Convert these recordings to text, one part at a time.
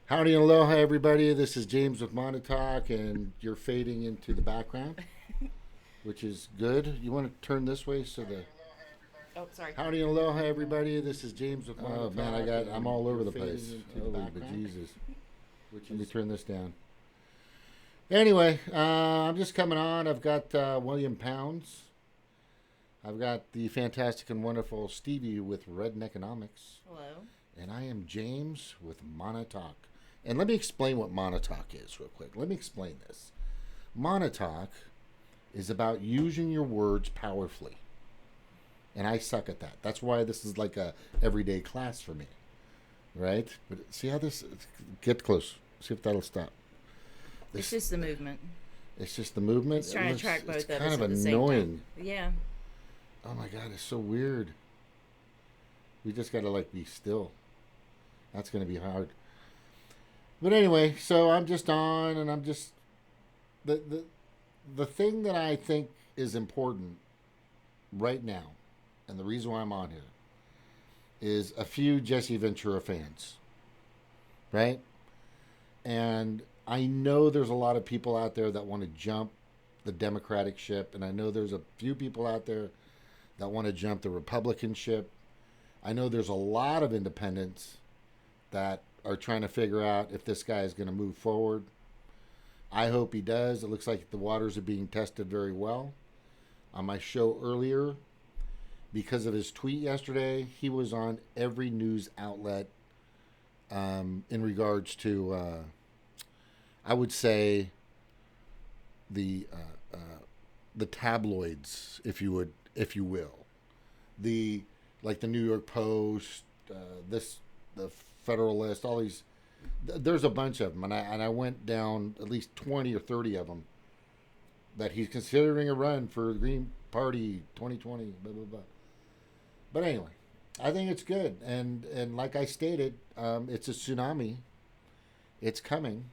Howdy and aloha, everybody. This is James with Montauk, and you're fading into the background, which is good. You want to turn this way so the. Oh, sorry. Howdy and aloha, everybody. This is James with Montauk. Oh man, I'm all over the place. Holy bejesus. Let me turn this down. Anyway, I'm just coming on. I've got William Pounds. I've got the fantastic and wonderful Stevie with Redneck Economics. Hello. And I am James with Montauk. And let me explain what Montauk is real quick. Let me explain this. Montauk is about using your words powerfully. And I suck at that. That's why this is like a everyday class for me. Right? But see how this... Get close. See if that'll stop. It's just the movement. It's just the movement? It's trying to track both of us kind of at the same annoying. time. Yeah. Oh my God, it's so weird. We just got to like be still. That's going to be hard. But anyway, so I'm just on, and I'm just the thing that I think is important right now, and the reason why I'm on here, is a few Jesse Ventura fans, right? And I know there's a lot of people out there that want to jump the Democratic ship, and I know there's a few people out there that want to jump the Republican ship. I know there's a lot of independents that are trying to figure out if this guy is going to move forward. I hope he does. It looks like the waters are being tested very well. On my show earlier, because of his tweet yesterday, he was on every news outlet in regards to, I would say, the tabloids, if you will, the New York Post, the Federalist, all these. There's a bunch of them, and I went down at least 20 or 30 of them that he's considering a run for the Green Party 2020. Blah blah blah. But anyway, I think it's good, and like I stated, it's a tsunami. It's coming,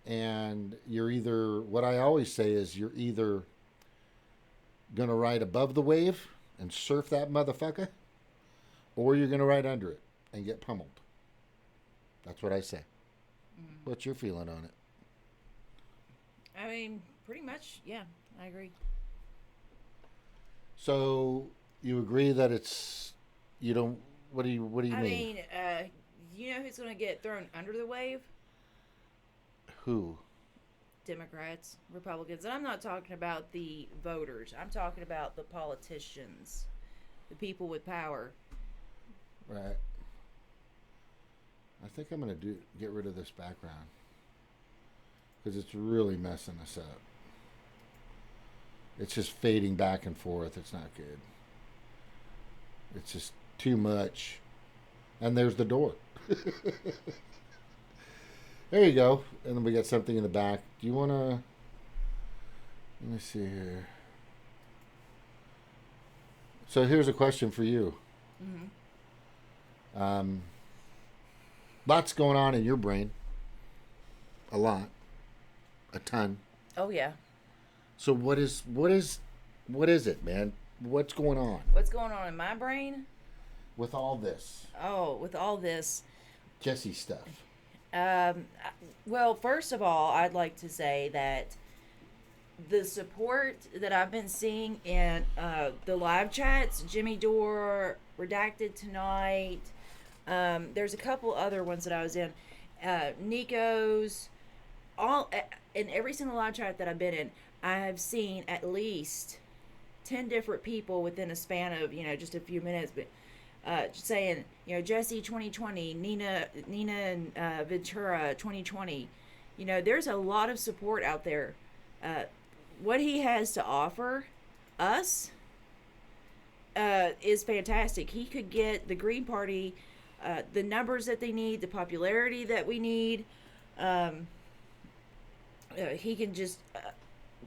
and you're either. What I always say is you're either gonna ride above the wave and surf that motherfucker, or you're gonna ride under it and get pummeled. That's what I say. What's your feeling on it? I mean, pretty much, yeah, I agree. So you agree that it's you don't. What do you I mean? mean, you know who's going to get thrown under the wave? Who? Democrats, Republicans. And I'm not talking about the voters. I'm talking about the politicians, the people with power. Right. I think I'm gonna get rid of this background because it's really messing us up. It's just fading back and forth. It's not good. It's just too much. And there's the door. There you go. And then we got something in the back. Do you want to... Let me see here. So here's a question for you. Mm-hmm. Lots going on in your brain. A lot. A ton. Oh, yeah. So what is it, man? What's going on? What's going on in my brain? With all this? Oh, with all this. Jesse stuff. Well, first of all, I'd like to say that the support that I've been seeing in the live chats, Jimmy Dore, Redacted Tonight, there's a couple other ones that I was in, Nico's, all in every single live chat that I've been in, I have seen at least 10 different people within a span of just a few minutes, but saying Jesse 2020, Nina and Ventura 2020. There's a lot of support out there. What he has to offer us is fantastic. He could get the Green Party the numbers that they need, the popularity that we need. He can just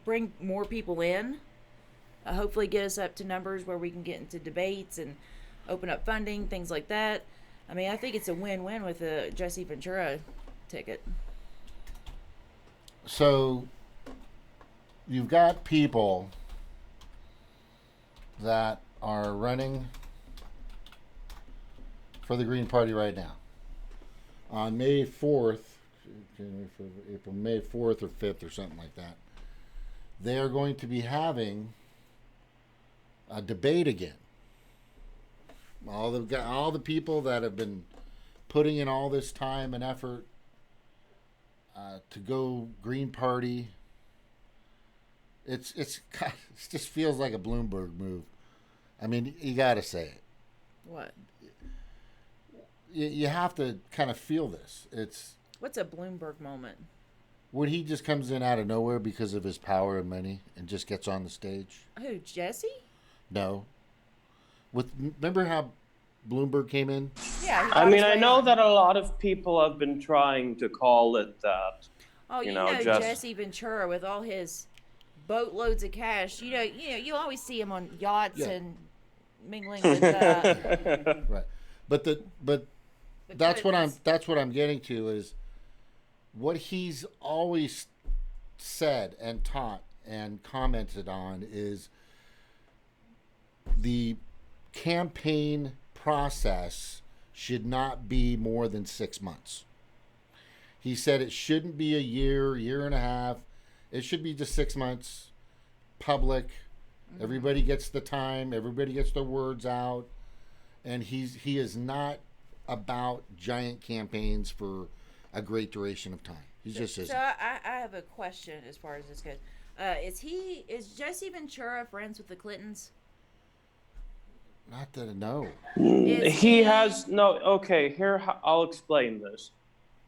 bring more people in. Hopefully get us up to numbers where we can get into debates and open up funding, things like that. I mean, I think it's a win-win with the Jesse Ventura ticket. So you've got people that are running for the Green Party right now. on May 4th, April, May 4th or 5th or something like that, they are going to be having a debate again. All the people that have been putting in all this time and effort to go Green Party. It just feels like a Bloomberg move. I mean, you got to say it. What? You have to kind of feel this. What's a Bloomberg moment? When he just comes in out of nowhere because of his power and money and just gets on the stage. Who, Jesse? No. Remember how Bloomberg came in? Yeah. I mean, I know that a lot of people have been trying to call it that. Oh, you know Jesse Ventura with all his boatloads of cash. You always see him on yachts and mingling with. Right, but that's what I'm getting to is what he's always said and taught and commented on is the campaign process should not be more than 6 months. He said it shouldn't be a year and a half. It should be just 6 months, public. Mm-hmm. Everybody gets the time. Everybody gets their words out. And he is not about giant campaigns for a great duration of time. He just isn't. So I have a question as far as this goes. Is Jesse Ventura friends with the Clintons? Not that I know. He has no. Okay, here I'll explain this.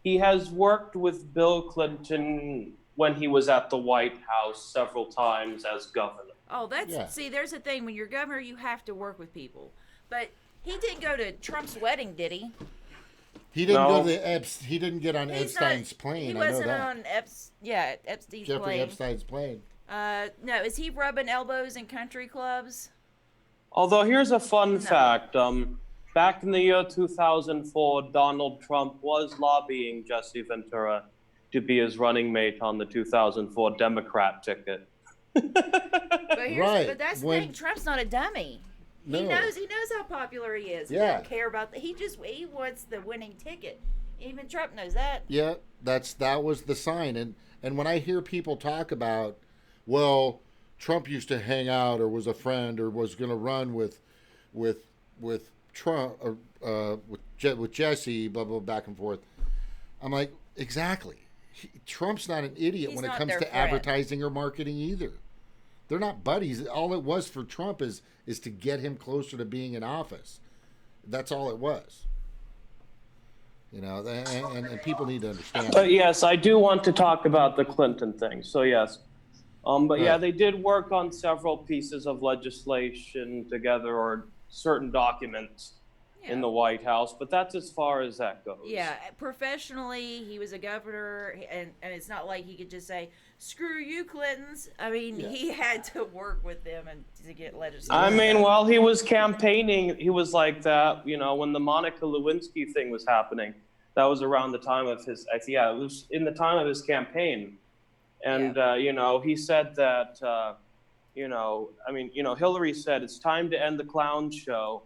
He has worked with Bill Clinton when he was at the White House several times as governor. Oh, see, there's a thing. When you're governor, you have to work with people. But he didn't go to Trump's wedding, did he? He didn't go to he didn't get on Epstein's plane. He wasn't on Epstein's Jeffrey plane. Epstein's plane. No, is he rubbing elbows in country clubs? Although here's a fun fact. Back in the year 2004, Donald Trump was lobbying Jesse Ventura to be his running mate on the 2004 Democrat ticket. But that's the thing. Trump's not a dummy. No. He knows how popular he is. He doesn't care about he wants the winning ticket. Even Trump knows that. Yeah, that was the sign. And when I hear people talk about, well, Trump used to hang out or was a friend or was going to run with Trump or with Jesse, blah blah, back and forth. I'm like, exactly. Trump's not an idiot when it comes to advertising or marketing either. They're not buddies. All it was for Trump is to get him closer to being in office. That's all it was. And people need to understand. But yes, I do want to talk about the Clinton thing. So yes. They did work on several pieces of legislation together or certain documents in the White House, but that's as far as that goes. Yeah, professionally, he was a governor, and it's not like he could just say, screw you, Clintons. I mean, he had to work with them and to get legislation. I mean, while he was campaigning, he was like that, when the Monica Lewinsky thing was happening, that was around the time of his, it was in the time of his campaign. And, he said that, Hillary said it's time to end the clown show,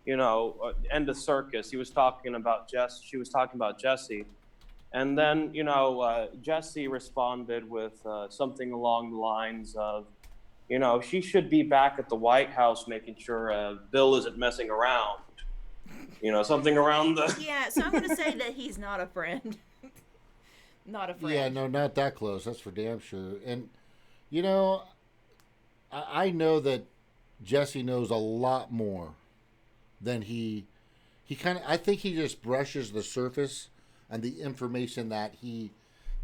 end the circus. She was talking about Jesse. And then, Jesse responded with something along the lines of, she should be back at the White House making sure Bill isn't messing around. Something around the... Yeah, so I'm going to say that he's not a friend. Not a friend. Yeah, no, not that close. That's for damn sure. And, I know that Jesse knows a lot more than he I think he just brushes the surface and the information that he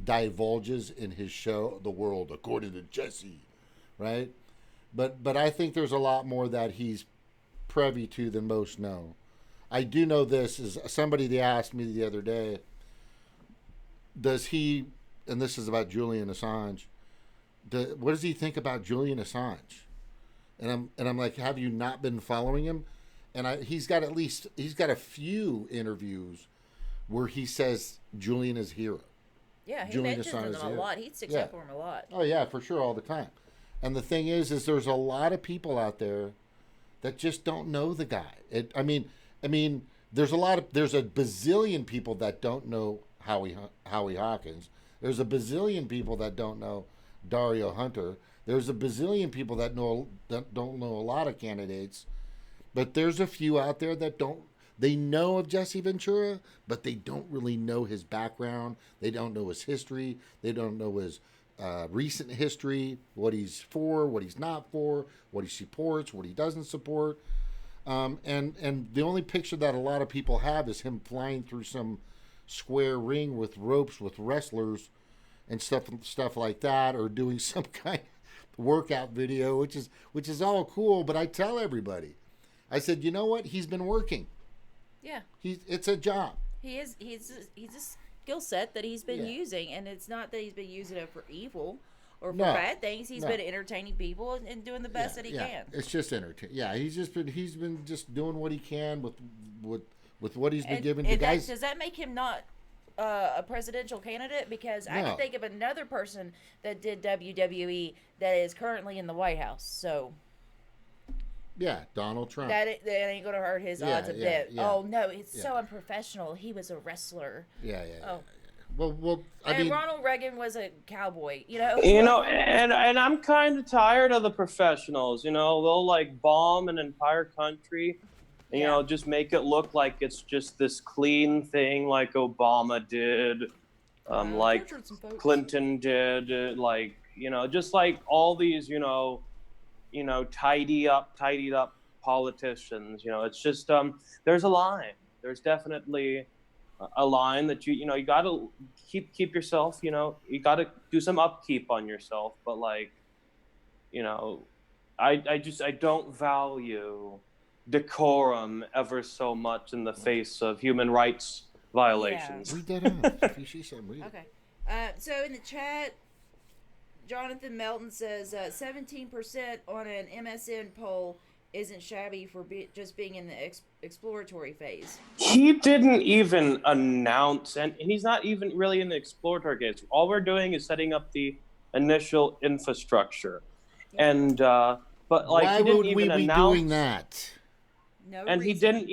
divulges in his show, The World According to Jesse, right? But I think there's a lot more that he's privy to than most know. I do know this is somebody they asked me the other day, does he, and this is about Julian Assange, what does he think about Julian Assange? And I'm like, have you not been following him? And he's got a few interviews where he says Julian is hero. Yeah, he mentions him a lot. He sticks up for him a lot. Oh yeah, for sure, all the time. And the thing is there's a lot of people out there that just don't know the guy. I mean, there's a bazillion people that don't know Howie Hawkins. There's a bazillion people that don't know Dario Hunter. There's a bazillion people that don't know a lot of candidates, but there's a few out there that don't. They know of Jesse Ventura, but they don't really know his background. They don't know his history. They don't know his recent history, what he's for, what he's not for, what he supports, what he doesn't support. And the only picture that a lot of people have is him flying through some square ring with ropes with wrestlers and stuff like that, or doing some kind of workout video, which is all cool. But I tell everybody, I said, you know what? He's been working. Yeah. It's a job. He's a skill set that he's been using, and it's not that he's been using it for evil or for bad things. He's been entertaining people and doing the best that he can. It's just entertaining. Yeah, he's been just doing what he can with what he's been given to guys. Does that make him not a presidential candidate? Because I can think of another person that did WWE that is currently in the White House. So yeah, Donald Trump. That ain't gonna hurt his odds a bit. Yeah. Oh no, it's so unprofessional. He was a wrestler. Yeah. Oh. Well, I mean, Ronald Reagan was a cowboy, and I'm kind of tired of the professionals. They'll like bomb an entire country, and, just make it look like it's just this clean thing, like Obama did, like Clinton did, just like all these, tidied up politicians. It's just there's a line. There's definitely a line that you gotta keep yourself, you gotta do some upkeep on yourself, but I don't value decorum ever so much in the face of human rights violations. Read that out. If you see something, read it. Okay. So in the chat, Jonathan Melton says 17% on an MSN poll isn't shabby for just being in the exploratory phase. He didn't even announce, and he's not even really in the exploratory phase. All we're doing is setting up the initial infrastructure, and but why he didn't would we even be announce, doing that? No, and reason.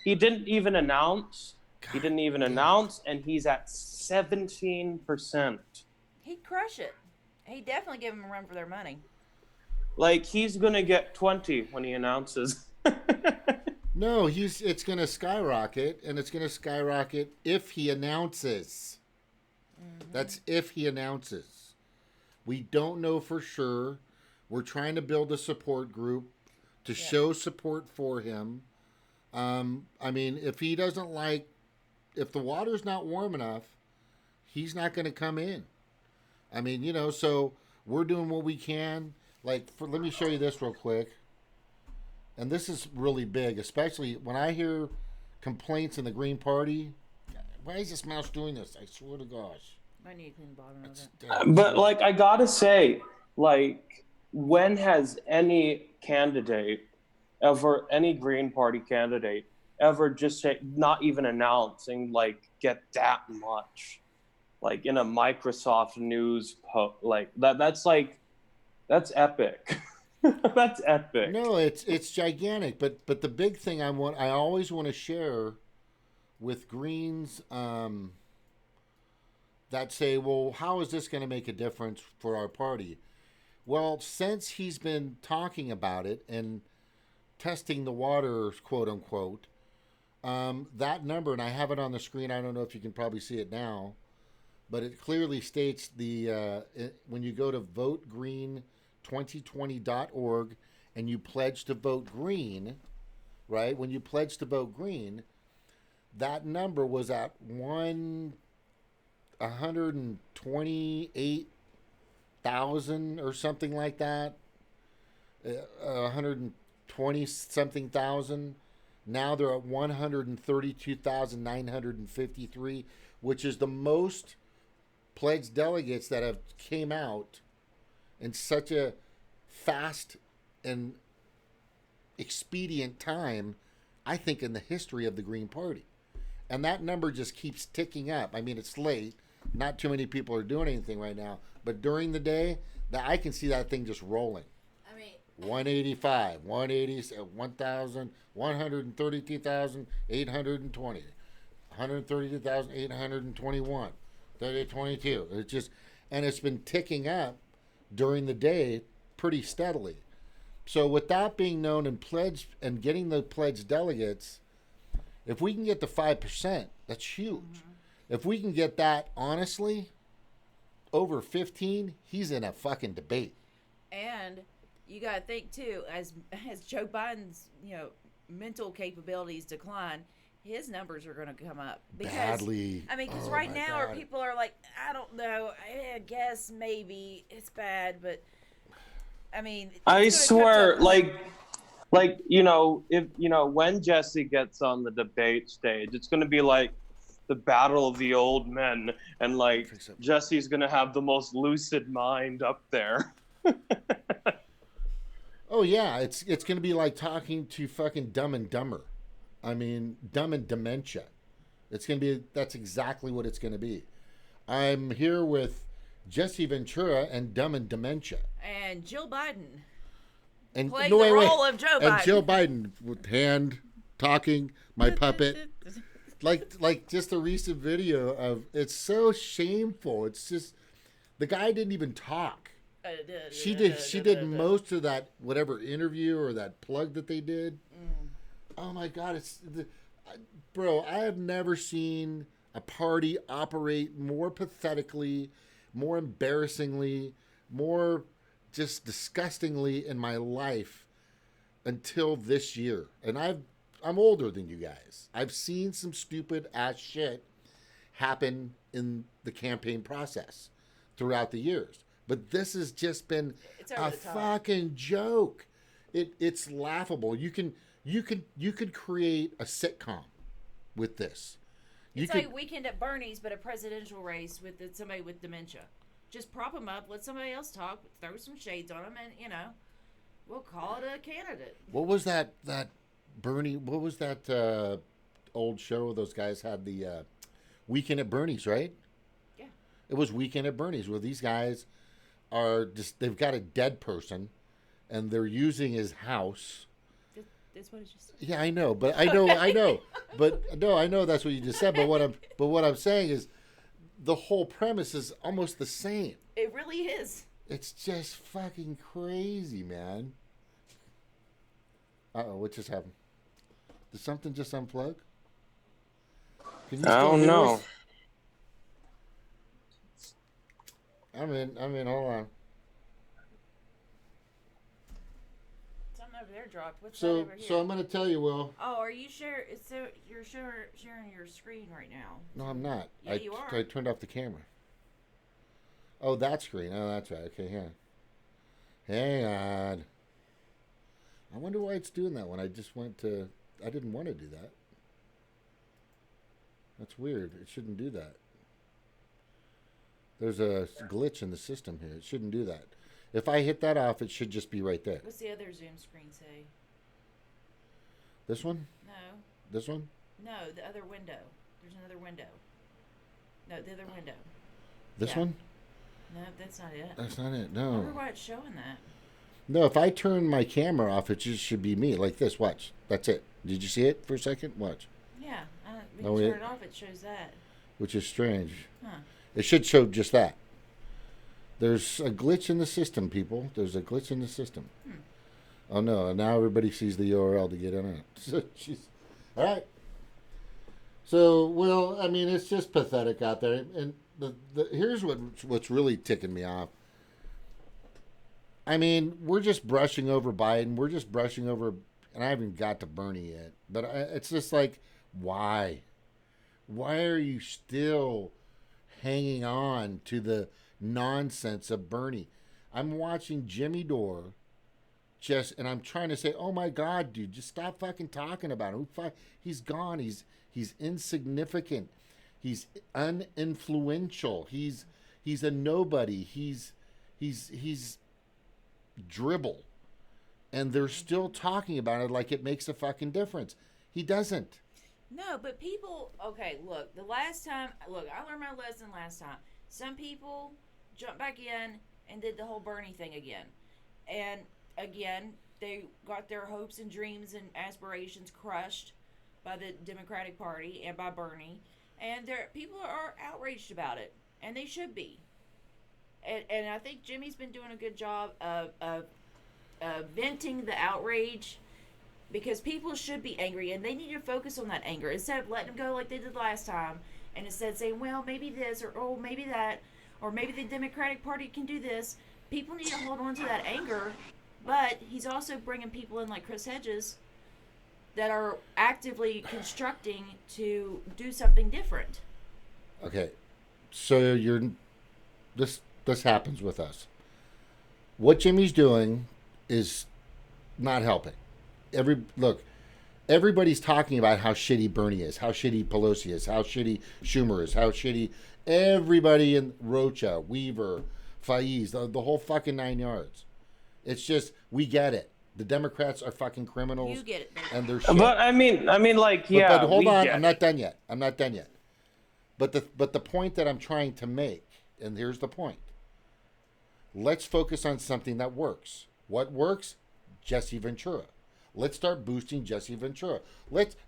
he didn't even announce. He didn't even announce, and he's at 17%. He'd crush it. He definitely give him a run for their money. He's gonna get 20 when he announces. No, it's gonna skyrocket, and it's gonna skyrocket if he announces. Mm-hmm. That's if he announces. We don't know for sure. We're trying to build a support group to show support for him. I mean, if he doesn't if the water's not warm enough, he's not going to come in. I mean, so we're doing what we can. Let me show you this real quick. And this is really big, especially when I hear complaints in the Green Party. Why is this mouse doing this? I swear to gosh. I need to clean the bottom of it. But I gotta say, when has any Green Party candidate ever just not even announcing, get that much, in a Microsoft News post, that's epic. That's epic. No, it's gigantic. But the big thing I always want to share with Greens that say, well, how is this going to make a difference for our party? Well, since he's been talking about it and testing the waters, quote unquote, that number, and I have it on the screen. I don't know if you can probably see it now, but it clearly states when you go to votegreen2020.org and you pledge to vote green, right? When you pledge to vote green, that number was at 128,000 or something like that. 120 something thousand. Now they're at 132,953, which is the most pledged delegates that have came out in such a fast and expedient time, I think, in the history of the Green Party. And that number just keeps ticking up. I mean, it's late. Not too many people are doing anything right now. But during the day, I can see that thing just rolling. I mean, 185, 180, 1,000, 132,820, 132,821, 22. It just, and it's been ticking up during the day pretty steadily. So with that being known and pledged and getting the pledged delegates, if we can get the 5%, that's huge. Mm-hmm. If we can get that honestly over 15, he's in a fucking debate. And you got to think too, as Joe Biden's mental capabilities decline, his numbers are going to come up badly. I mean, because right now people are like, I don't know, I guess maybe it's bad, but I mean, I swear, like if when Jesse gets on the debate stage, it's going to be like the battle of the old men, and like Jesse's going to have the most lucid mind up there. Oh yeah, it's going to be like talking to fucking Dumb and Dumber. I mean, Dumb and Dementia. That's exactly what it's going to be. I'm here with Jesse Ventura and Dumb and Dementia. And Jill Biden. And playing the role of Joe Biden. And Jill Biden with hand talking, my puppet. like just a recent video of, it's so shameful. It's just, the guy didn't even talk. She did most of that, whatever interview or that plug that they did. Oh my God, bro, I have never seen a party operate more pathetically, more embarrassingly, more just disgustingly in my life until this year. And I'm older than you guys. I've seen some stupid ass shit happen in the campaign process throughout the years. But this has just been a fucking joke. It's laughable. You could create a sitcom with this. It's like Weekend at Bernie's, but a presidential race with somebody with dementia. Just prop them up, let somebody else talk, throw some shades on them, and we'll call it a candidate. What was that Bernie? What was that old show those guys had, the Weekend at Bernie's, right? Yeah. It was Weekend at Bernie's, where these guys are just, they've got a dead person and they're using his house. That's what it just said. Yeah, I know, but I know, but no, I know that's what you just said. But what I'm saying is, the whole premise is almost the same. It really is. It's just fucking crazy, man. What just happened? Did something just unplug? Can you I don't know. Us? I'm in. Hold on. Something over there dropped. What's so, that over here? So I'm going to tell you, Will. Oh, are you sure? So you're sharing your screen right now? No, I'm not. Yeah, you are. I turned off the camera. Oh, that screen. Oh, that's right. Okay, yeah. Hang on. I wonder why it's doing that when I just went to... I didn't want to do that. That's weird. It shouldn't do that. There's a glitch in the system here. It shouldn't do that. If I hit that off, it should just be right there. What's the other Zoom screen say? This one? No. This one? No, the other window. There's another window. No, the other window. This one? No, that's not it. That's not it. No. I wonder why it's showing that. No, if I turn my camera off, it just should be me like this. Watch. That's it. Did you see it for a second? Watch. Yeah. When you turn it off, it shows that. Which is strange. Huh. It should show just that. There's a glitch in the system, people. There's a glitch in the system. Oh, no. Now everybody sees the URL to get in it. So, all right. So, well, I mean, it's just pathetic out there. And here's what's really ticking me off. I mean, we're just brushing over Biden. We're just brushing over, and I haven't got to Bernie yet. But it's just like, why? Why are you still hanging on to the nonsense of Bernie? I'm watching Jimmy Dore and I'm trying to say, oh my God, dude, just stop fucking talking about him. He's gone. He's insignificant. He's uninfluential. He's a nobody. He's dribble. And they're still talking about it like it makes a fucking difference. He doesn't. No, but people, okay, look, I learned my lesson last time. Some people jumped back in and did the whole Bernie thing again. And again, they got their hopes and dreams and aspirations crushed by the Democratic Party and by Bernie, and people are outraged about it, and they should be. And I think Jimmy's been doing a good job of venting the outrage, because people should be angry and they need to focus on that anger instead of letting them go like they did last time, and instead of saying, well, maybe this, or oh, maybe that, or maybe the Democratic Party can do this. People need to hold on to that anger, but he's also bringing people in like Chris Hedges that are actively constructing to do something different. Okay, so this happens with us. What Jimmy's doing is not helping. Everybody's talking about how shitty Bernie is, how shitty Pelosi is, how shitty Schumer is, how shitty everybody in Rocha, Weaver, Faiz, the whole fucking 9 yards. It's just, we get it. The Democrats are fucking criminals. You get it, baby. And they're shit. But I mean, like, yeah. But hold on, I'm not done yet. But the point that I'm trying to make, and here's the point. Let's focus on something that works. What works? Jesse Ventura. Let's start boosting Jesse Ventura.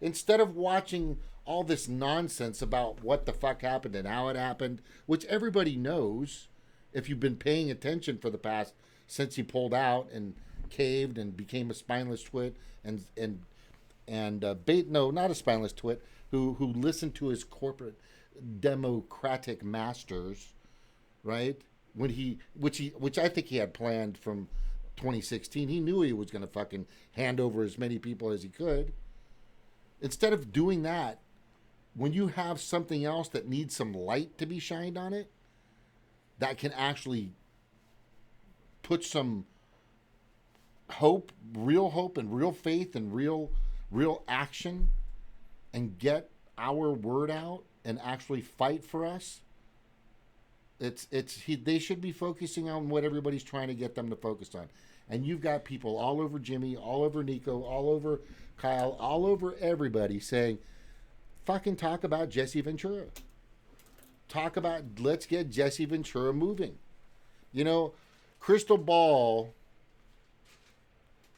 Instead of watching all this nonsense about what the fuck happened and how it happened, which everybody knows if you've been paying attention for the past, since he pulled out and caved and became a spineless twit not a spineless twit, who listened to his corporate democratic masters, right? Which I think he had planned from 2016. He knew he was going to fucking hand over as many people as he could. Instead of doing that, when you have something else that needs some light to be shined on it, that can actually put some real hope and real faith and real action, and get our word out and actually fight for us, they should be focusing on what everybody's trying to get them to focus on. And you've got people all over Jimmy, all over Nico, all over Kyle, all over everybody saying, fucking talk about Jesse Ventura. Let's get Jesse Ventura moving. You know, Crystal Ball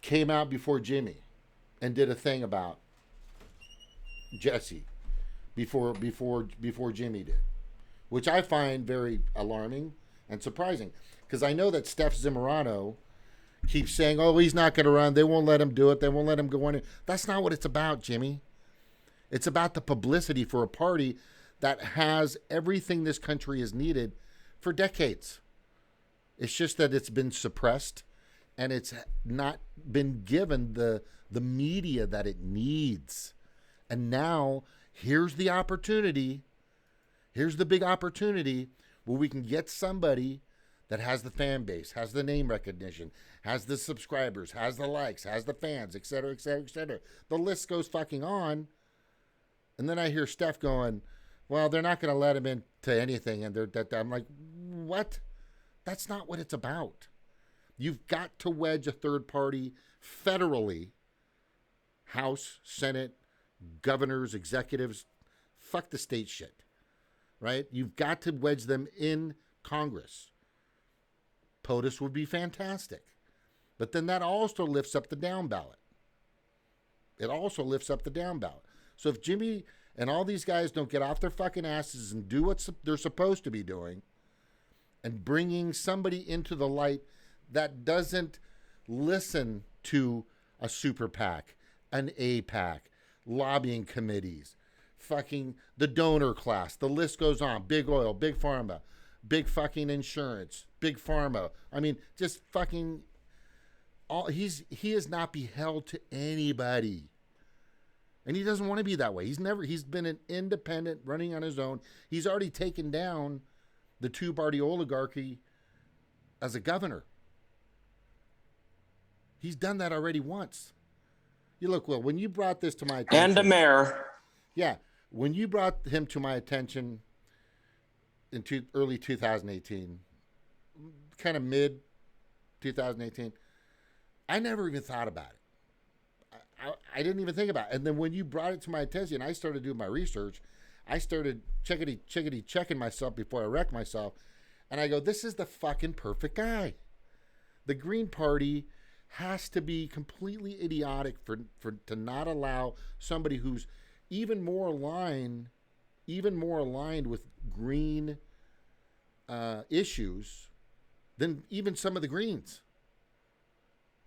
came out before Jimmy and did a thing about Jesse before Jimmy did, which I find very alarming and surprising, because I know that Steph Zimmerano keeps saying, oh, he's not going to run. They won't let him do it. They won't let him go in. That's not what it's about, Jimmy. It's about the publicity for a party that has everything this country has needed for decades. It's just that it's been suppressed and it's not been given the media that it needs. And now here's the opportunity. Here's the big opportunity where we can get somebody that has the fan base, has the name recognition, has the subscribers, has the likes, has the fans, et cetera, et cetera, et cetera. The list goes fucking on. And then I hear Steph going, well, they're not going to let him into anything. And I'm like, what? That's not what it's about. You've got to wedge a third party federally. House, Senate, governors, executives, fuck the state shit, right? You've got to wedge them in Congress. POTUS would be fantastic. But then that also lifts up the down ballot. It also lifts up the down ballot. So if Jimmy and all these guys don't get off their fucking asses and do what they're supposed to be doing, and bringing somebody into the light that doesn't listen to a super PAC, an APAC, lobbying committees, fucking the donor class, the list goes on, big oil, big pharma, big fucking insurance, big pharma. I mean, just fucking he is not beheld to anybody. And he doesn't want to be that way. He's been an independent running on his own. He's already taken down the two-party oligarchy as a governor. He's done that already once. You look, Will, when you brought this to my attention. And a mayor. Yeah. When you brought him to my attention in early 2018, kind of mid 2018, I never even thought about it. I didn't even think about it. And then when you brought it to my attention, I started doing my research. I started checking myself before I wrecked myself. And I go, this is the fucking perfect guy. The Green Party has to be completely idiotic for to not allow somebody who's even more aligned with green issues than even some of the Greens.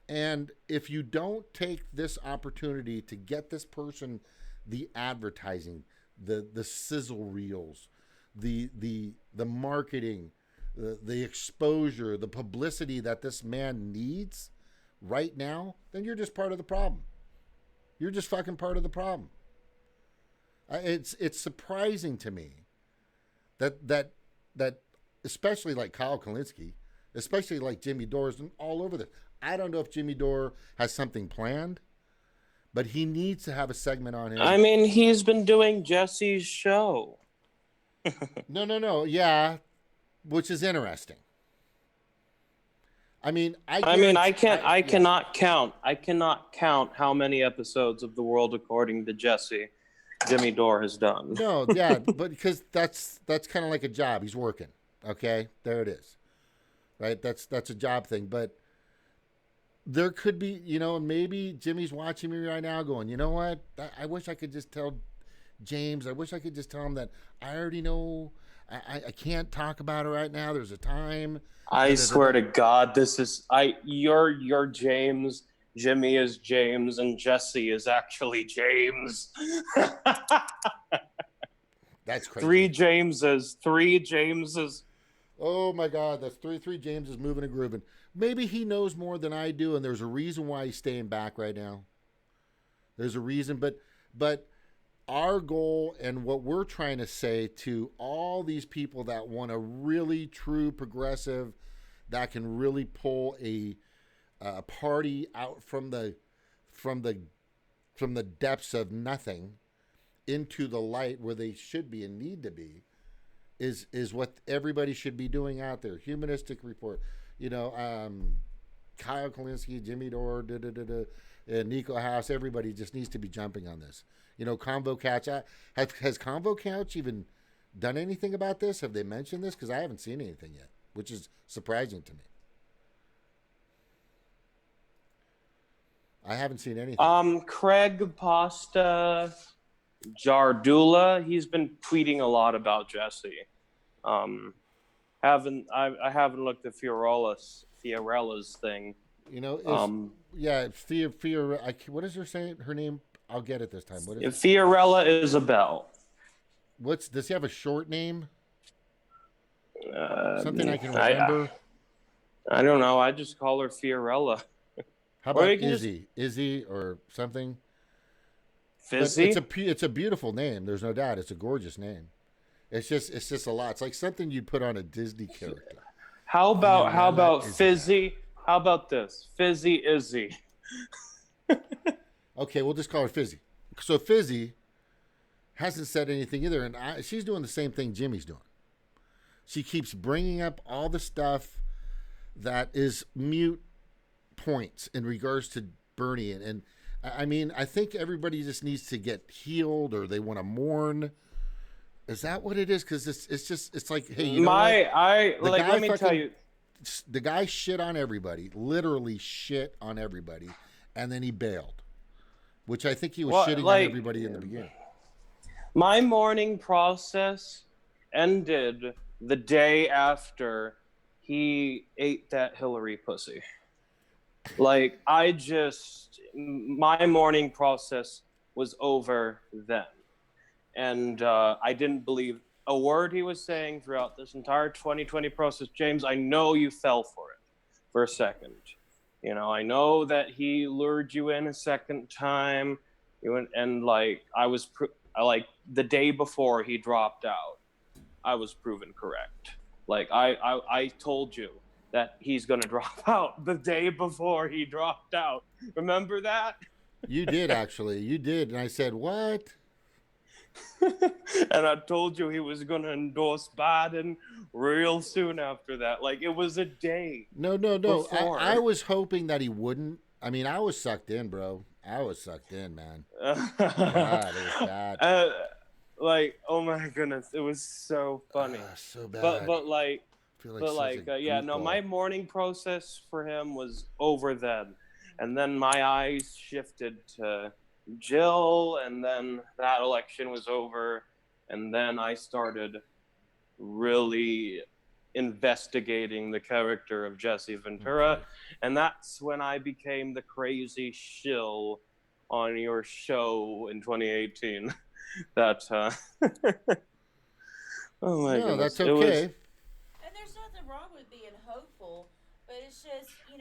And if you don't take this opportunity to get this person the advertising, the sizzle reels, the marketing, the exposure, the publicity that this man needs right now, then you're just part of the problem. You're just fucking part of the problem. It's surprising to me that especially like Kyle Kalinske, especially like Jimmy Dore's and all over this. I don't know if Jimmy Dore has something planned, but he needs to have a segment on him. I mean, he's been doing Jesse's show. No. Yeah, which is interesting. I mean, I cannot count how many episodes of The World According to Jesse Jimmy Dore has done. No, yeah, but because that's kind of like a job. He's working. Okay, there it is. Right, that's a job thing. But there could be, maybe Jimmy's watching me right now, going, you know what? I wish I could just tell James. I wish I could just tell him that I already know. I can't talk about it right now. There's a time. I swear to God, you're James. Jimmy is James, and Jesse is actually James. That's crazy. Three Jameses. Oh my God, that's three Jameses moving and grooving. Maybe he knows more than I do, and there's a reason why he's staying back right now. There's a reason, but our goal and what we're trying to say to all these people that want a really true progressive that can really pull a party out from the depths of nothing into the light where they should be and need to be is what everybody should be doing out there. Humanistic report, Kyle Kalinske, Jimmy Dore, Nico House, everybody just needs to be jumping on this. Convo Couch. Has Convo Couch even done anything about this? Have they mentioned this? Because I haven't seen anything yet, which is surprising to me. I haven't seen anything. Craig Pasta Jardula, he's been tweeting a lot about Jesse. I haven't looked at Fiorella's thing. What is her name? I'll get it this time. What is it? Fiorella Isabel. Does he have a short name? Something I can remember. I don't know. I just call her Fiorella. How about Izzy or something? Fizzy? It's a beautiful name. There's no doubt. It's a gorgeous name. It's just a lot. It's like something you'd put on a Disney character. How about Fizzy? How about this? Fizzy Izzy. Okay, we'll just call her Fizzy. So Fizzy hasn't said anything either, and she's doing the same thing Jimmy's doing. She keeps bringing up all the stuff that is mute points in regards to Bernie, and I mean, I think everybody just needs to get healed, or they want to mourn. Is that what it is? Because it's like, hey, let me tell you, the guy shit on everybody, literally shit on everybody, and then he bailed. Which I think he was shitting on everybody in the beginning. My mourning process ended the day after he ate that Hillary pussy. My mourning process was over then. And I didn't believe a word he was saying throughout this entire 2020 process. James, I know you fell for it for a second. I know that he lured you in a second time, the day before he dropped out, I was proven correct. I told you that he's going to drop out the day before he dropped out. Remember that? You did, actually. You did. And I said, what? And I told you he was going to endorse Biden real soon after that. It was a day. No. I was hoping that he wouldn't. I mean, I was sucked in, bro. I was sucked in, man. God, it was bad. Oh my goodness, it was so funny. So bad. My mourning process for him was over then. And then my eyes shifted to Jill, and then that election was over, and then I started really investigating the character of Jesse Ventura, and that's when I became the crazy shill on your show in 2018. That oh my No, goodness, that's okay. And there's nothing wrong with being hopeful, but it's just, you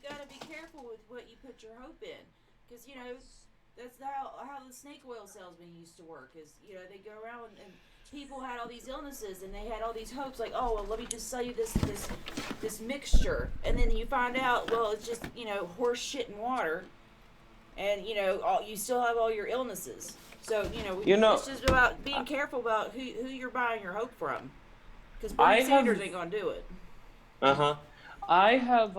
got to be careful with what you put your hope in, because that's how the snake oil salesman used to work. Is they go around and people had all these illnesses and they had all these hopes, like, oh well, let me just sell you this mixture, and then you find out, well, it's just horse shit and water, and you still have all your illnesses. So it's just about being careful about who you're buying your hope from, because Bernie Sanders ain't gonna do it. I have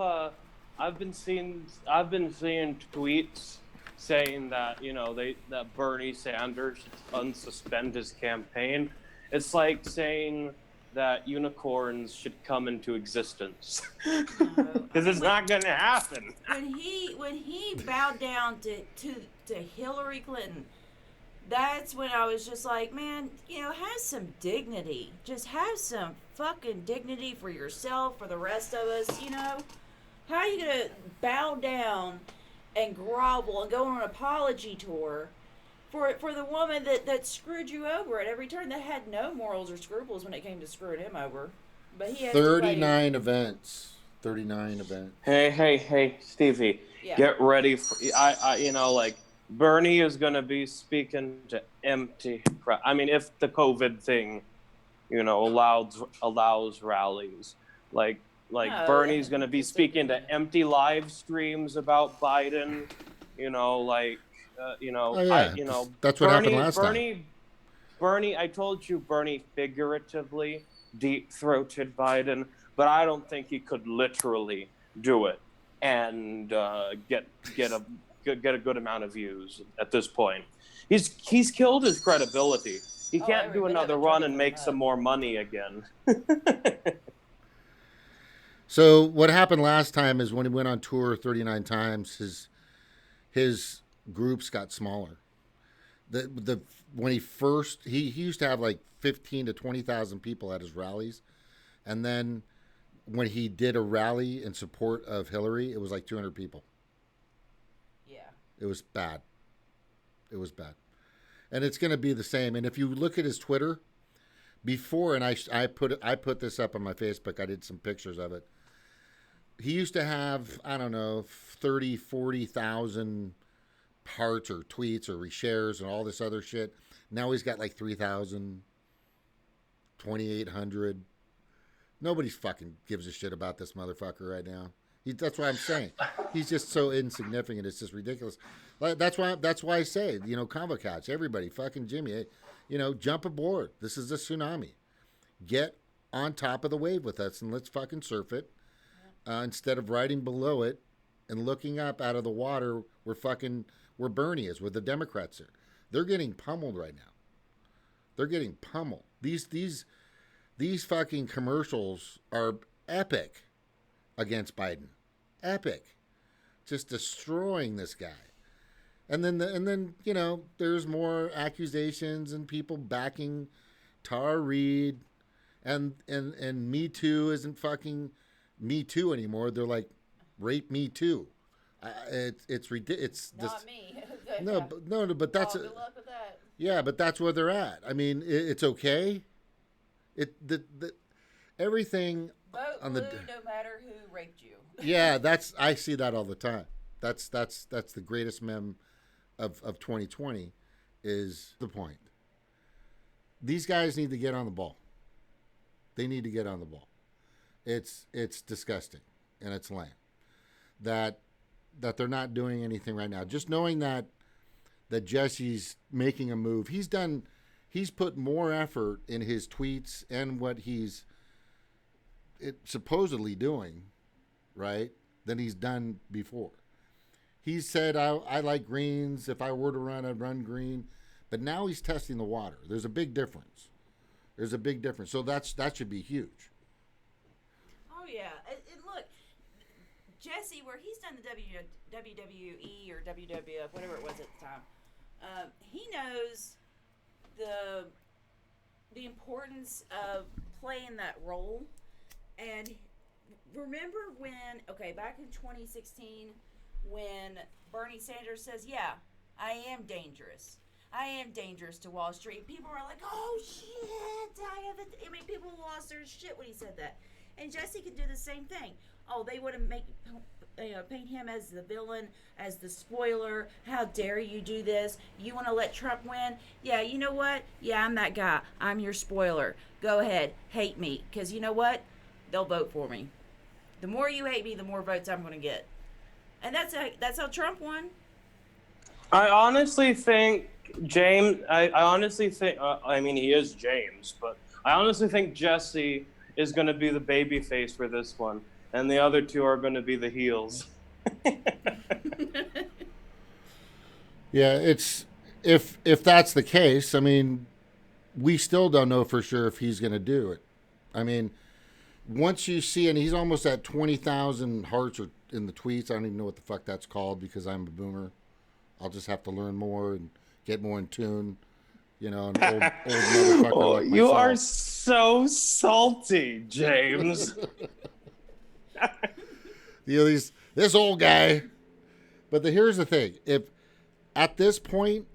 I've been seeing tweets saying that that Bernie Sanders should unsuspend his campaign. It's like saying that unicorns should come into existence, because it's not going to happen. When he bowed down to Hillary Clinton, that's when I was just like, man, have some dignity. Just have some fucking dignity for yourself, for the rest of us. How are you gonna bow down and grovel and go on an apology tour for the woman that screwed you over at every turn, that had no morals or scruples when it came to screwing him over? But he had 39 events. 39 events. Hey, Stevie, get ready for Bernie is going to be speaking to empty crowd. I mean, if the COVID thing, allows rallies, like Bernie's going to be speaking to empty live streams about Biden, that's what happened last time. Bernie, I told you, Bernie figuratively deep-throated Biden, but I don't think he could literally do it and get a good amount of views at this point. He's killed his credibility. He can't do another run and make some more money again. So what happened last time is when he went on tour 39 times, his groups got smaller. When he used to have like 15 to 20,000 people at his rallies, and then when he did a rally in support of Hillary, it was like 200 people. It was bad. It was bad. And it's going to be the same. And if you look at his Twitter before, and I put this up on my Facebook, I did some pictures of it. He used to have, I don't know, 30, 40,000 parts or tweets or reshares and all this other shit. Now he's got like 3,000, 2,800. Nobody fucking gives a shit about this motherfucker right now. That's what I'm saying. He's just so insignificant. It's just ridiculous. That's why I say, Convo Couch, everybody, fucking Jimmy, jump aboard. This is a tsunami. Get on top of the wave with us and let's fucking surf it instead of riding below it and looking up out of the water where Bernie is, where the Democrats are. They're getting pummeled right now. They're getting pummeled. These fucking commercials are epic against Biden. Epic. Just destroying this guy. And then there's more accusations and people backing Tara Reid and Me Too isn't fucking Me Too anymore. They're like, rape Me Too. It's ridiculous. Not me. No, but that's good luck with that. Yeah, but that's where they're at. I mean, it's okay. Everything Vote on blue, no matter who raped you. Yeah, I see that all the time. That's the greatest meme of 2020 is the point. These guys need to get on the ball. They need to get on the ball. It's disgusting and it's lame that they're not doing anything right now. Just knowing that Jesse's making a move. He's put more effort in his tweets and what he's supposedly doing, right, than he's done before. He said, I like greens. If I were to run, I'd run green. But now he's testing the water. There's a big difference. So that should be huge. Oh, yeah. And look, Jesse, where he's done the WWE or WWF, whatever it was at the time, he knows the importance of playing that role. And remember back in 2016, when Bernie Sanders says, "Yeah, I am dangerous. I am dangerous to Wall Street." People were like, "Oh shit!" I mean, people lost their shit when he said that. And Jesse can do the same thing. Oh, they would have paint him as the villain, as the spoiler. How dare you do this? You want to let Trump win? Yeah, you know what? Yeah, I'm that guy. I'm your spoiler. Go ahead, hate me, because you know what? They'll vote for me. The more you hate me, the more votes I'm going to get. And that's how Trump won. I honestly think James. I honestly think. I mean, he is James, but I honestly think Jesse is going to be the baby face for this one, and the other two are going to be the heels. Yeah, it's if that's the case. I mean, we still don't know for sure if he's going to do it. I mean, once you see, and he's almost at 20,000 hearts or in the tweets. I don't even know what the fuck that's called because I'm a boomer. I'll just have to learn more and get more in tune. You know, an old motherfucker like myself. You are so salty, James. This old guy. But here's the thing. If at this point,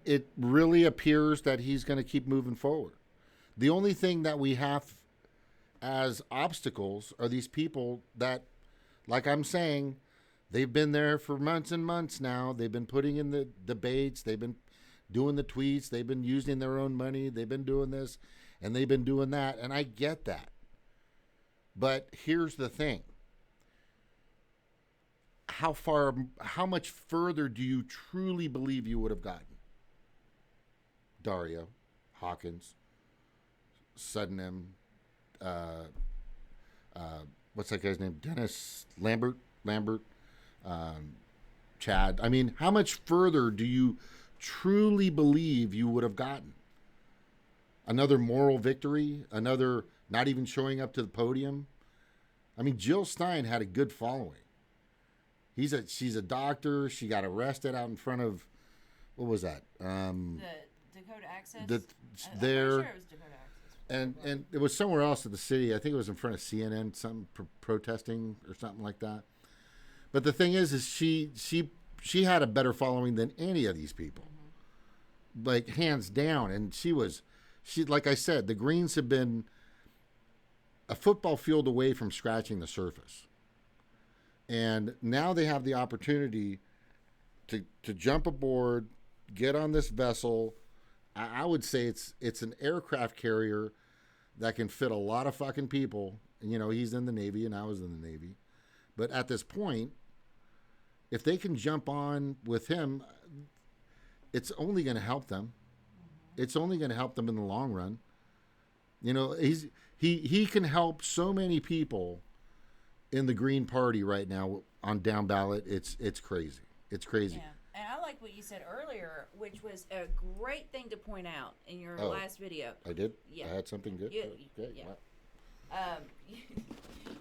it really appears that he's going to keep moving forward. The only thing that we have as obstacles are these people that, like I'm saying, they've been there for months and months now. They've been putting in the debates. They've been doing the tweets. They've been using their own money. They've been doing this and they've been doing that. And I get that. But here's the thing. How much further do you truly believe you would have gotten? Dario, Hawkins, Suddenham, what's that guy's name? Dennis Lambert, Chad. I mean, how much further do you truly believe you would have gotten? Another moral victory? Another not even showing up to the podium? I mean, Jill Stein had a good following. She's a doctor. She got arrested out in front of, what was that? The Dakota Access? There. I'm sure it was Dakota Access. And it was somewhere else in the city. I think it was in front of CNN, some protesting or something like that. But the thing is she had a better following than any of these people, like hands down. And she like I said, the Greens have been a football field away from scratching the surface, and now they have the opportunity to jump aboard, get on this vessel. I would say it's an aircraft carrier that can fit a lot of fucking people. And, you know, he's in the Navy and I was in the Navy. But at this point, if they can jump on with him, it's only going to help them. It's only going to help them in the long run. You know, he can help so many people in the Green Party right now on down ballot. It's crazy. It's crazy. Yeah. And I like what you said earlier, which was a great thing to point out in your last video. I did? Yeah. I had something good? Okay. Yeah. Wow.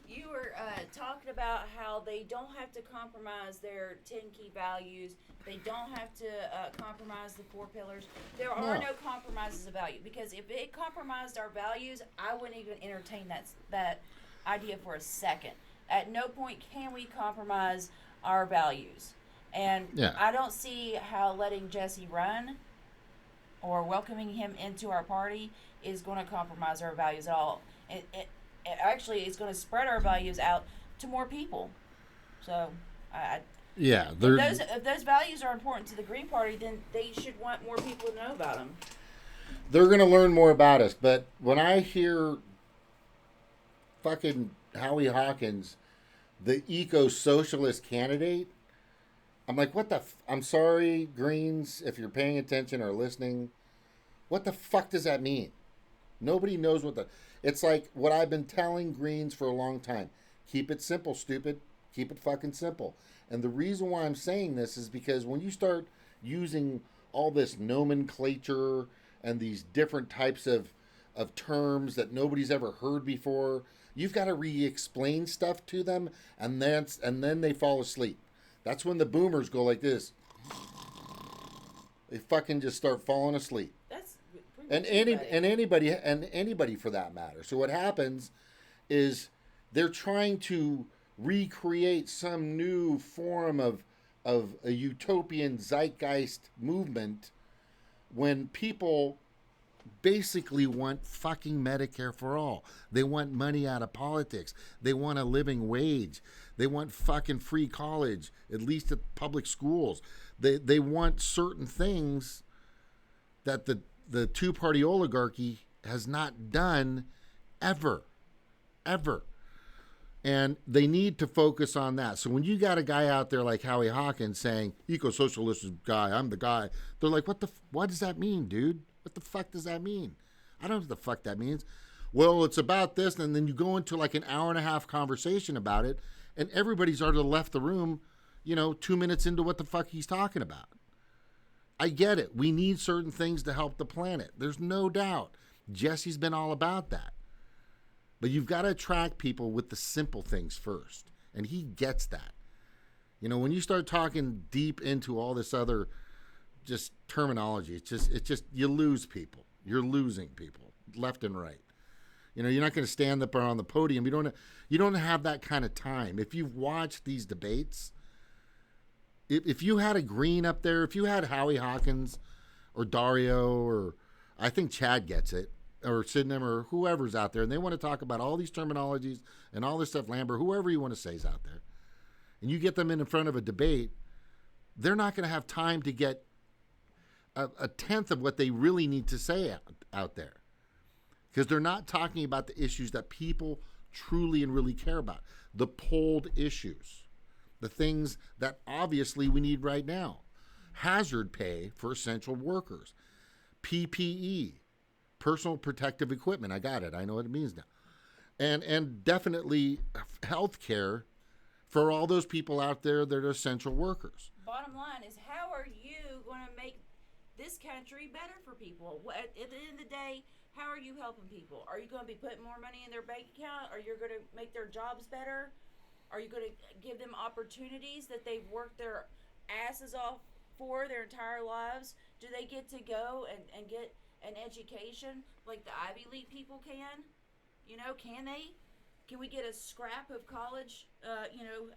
You were talking about how they don't have to compromise their 10 key values. They don't have to compromise the 4 pillars. There are no compromises of value, because if it compromised our values, I wouldn't even entertain that idea for a second. At no point can we compromise our values. And I don't see how letting Jesse run or welcoming him into our party is going to compromise our values at all. It actually is going to spread our values out to more people. So, if those values are important to the Green Party, then they should want more people to know about them. They're going to learn more about us. But when I hear fucking Howie Hawkins, the eco-socialist candidate, I'm like, what the I'm sorry, Greens, if you're paying attention or listening, what the fuck does that mean? Nobody knows it's like what I've been telling Greens for a long time. Keep it simple, stupid. Keep it fucking simple. And the reason why I'm saying this is because when you start using all this nomenclature and these different types of terms that nobody's ever heard before, You've got to re-explain stuff to them, and then they fall asleep. That's when the boomers go like this. They fucking just start falling asleep. That's And anybody for that matter. So what happens is they're trying to recreate some new form of a utopian zeitgeist movement when people basically want fucking Medicare for all. They want money out of politics. They want a living wage. They want fucking free college, at least at public schools. They want certain things that the two-party oligarchy has not done ever. And they need to focus on that. So when you got a guy out there like Howie Hawkins saying, eco-socialist guy, I'm the guy, they're like, what does that mean, dude? What the fuck does that mean? I don't know what the fuck that means. Well, it's about this, and then you go into like an hour and a half conversation about it, and everybody's already left the room, 2 minutes into what the fuck he's talking about. I get it. We need certain things to help the planet. There's no doubt. Jesse's been all about that. But you've got to attract people with the simple things first. And he gets that. When you start talking deep into all this other just terminology, it's just you lose people. You're losing people left and right. You're not going to stand up on the podium. You don't have that kind of time. If you've watched these debates, if you had a Green up there, if you had Howie Hawkins or Dario, or I think Chad gets it, or Sydenham, or whoever's out there, and they want to talk about all these terminologies and all this stuff, Lambert, whoever you want to say is out there, and you get them in front of a debate, they're not going to have time to get a tenth of what they really need to say out there, because they're not talking about the issues that people truly and really care about, the polled issues, the things that obviously we need right now. Hazard pay for essential workers, PPE, personal protective equipment. I got it. I know what it means now. And definitely health care for all those people out there that are essential workers. Bottom line is, how are you going to make this country better for people? At the end of the day, how are you helping people? Are you going to be putting more money in their bank account? Are you going to make their jobs better? Are you going to give them opportunities that they've worked their asses off for their entire lives? Do they get to go and get an education like the Ivy League people can? Can they? Can we get a scrap of college,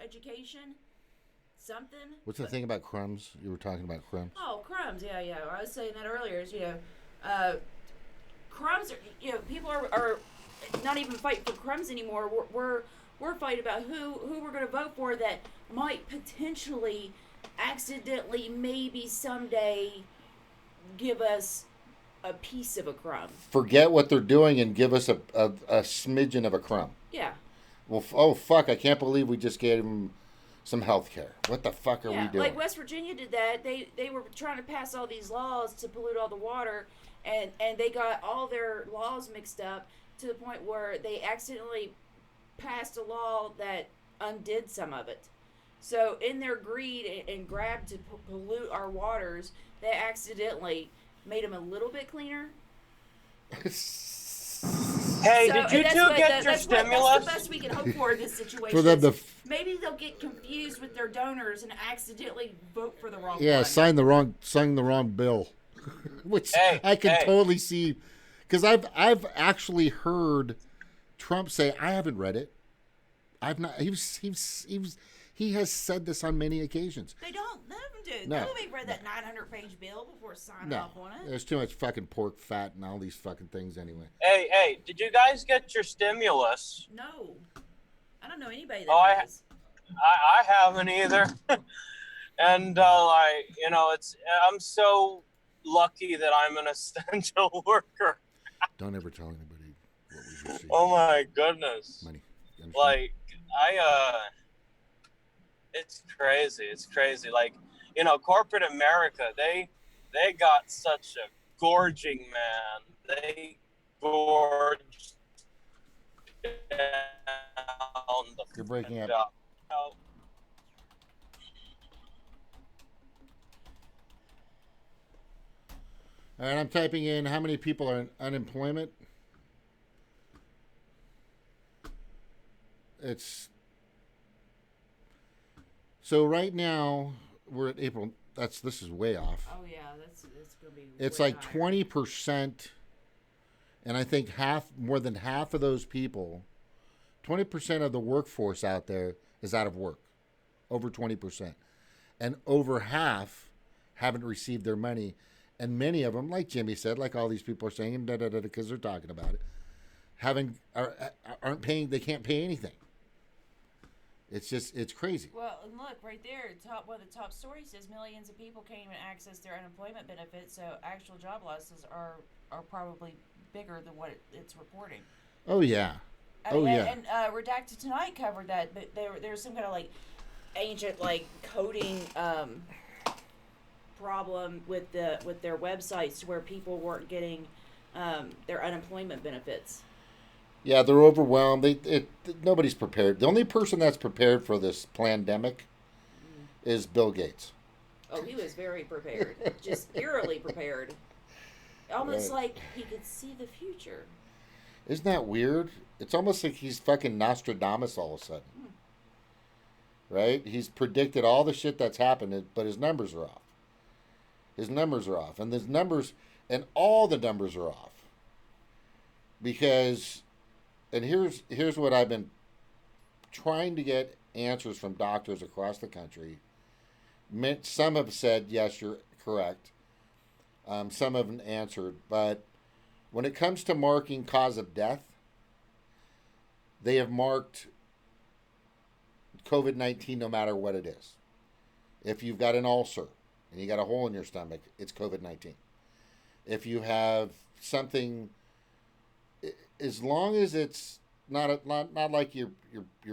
education? Something? What's the thing about crumbs? You were talking about crumbs. Oh, crumbs. Yeah. I was saying that earlier. Is, crumbs are, people are not even fighting for crumbs anymore. We're fighting about who we're going to vote for that might potentially, accidentally, maybe someday give us a piece of a crumb. Forget what they're doing and give us a smidgen of a crumb. Yeah. Well, oh fuck! I can't believe we just gave them some health care. What the fuck are we doing? Like West Virginia did that. They were trying to pass all these laws to pollute all the water, and they got all their laws mixed up to the point where they accidentally passed a law that undid some of it. So in their greed and grab to pollute our waters, they accidentally made them a little bit cleaner. Hey, did you two get your stimulus? That's the best we can hope for in this situation. For them maybe they'll get confused with their donors and accidentally vote for the wrong one. Yeah, sign the wrong bill, which I can totally see, because I've actually heard Trump say, I haven't read it. I've not. He has said this on many occasions. They don't. None of them do. No. Nobody read that 900-page bill before signing off on it. There's too much fucking pork fat and all these fucking things anyway. Hey, did you guys get your stimulus? No. I don't know anybody that does. I haven't either. And I'm so lucky that I'm an essential worker. Don't ever tell anybody what we receive. Oh my goodness. Money. Like it's crazy. Like, corporate America, they got such a gorging, man. They gorged down the You're breaking up. All right, I'm typing in how many people are in unemployment. it's so right now we're at April. This is way off. Oh yeah, that's gonna be. It's way like higher. 20%, and I think more than half of those people, 20% of the workforce out there is out of work, over 20%, and over half haven't received their money, and many of them, like Jimmy said, like all these people are saying, because they're talking about it, aren't paying. They can't pay anything. It's crazy. Well, and look right there. One of the top stories says millions of people can't even access their unemployment benefits. So actual job losses are probably bigger than what it's reporting. Oh yeah. And Redacted Tonight covered that, but there's some kind of like ancient like coding problem with their websites where people weren't getting their unemployment benefits. Yeah, they're overwhelmed. Nobody's prepared. The only person that's prepared for this pandemic is Bill Gates. Oh, he was very prepared. Just eerily prepared. Almost like he could see the future. Isn't that weird? It's almost like he's fucking Nostradamus all of a sudden. Right? He's predicted all the shit that's happened, but his numbers are off. And all the numbers are off. Because, and here's what I've been trying to get answers from doctors across the country. Some have said, yes, you're correct. Some haven't answered. But when it comes to marking cause of death, they have marked COVID-19 no matter what it is. If you've got an ulcer and you got a hole in your stomach, it's COVID-19. If you have something, as long as it's not like your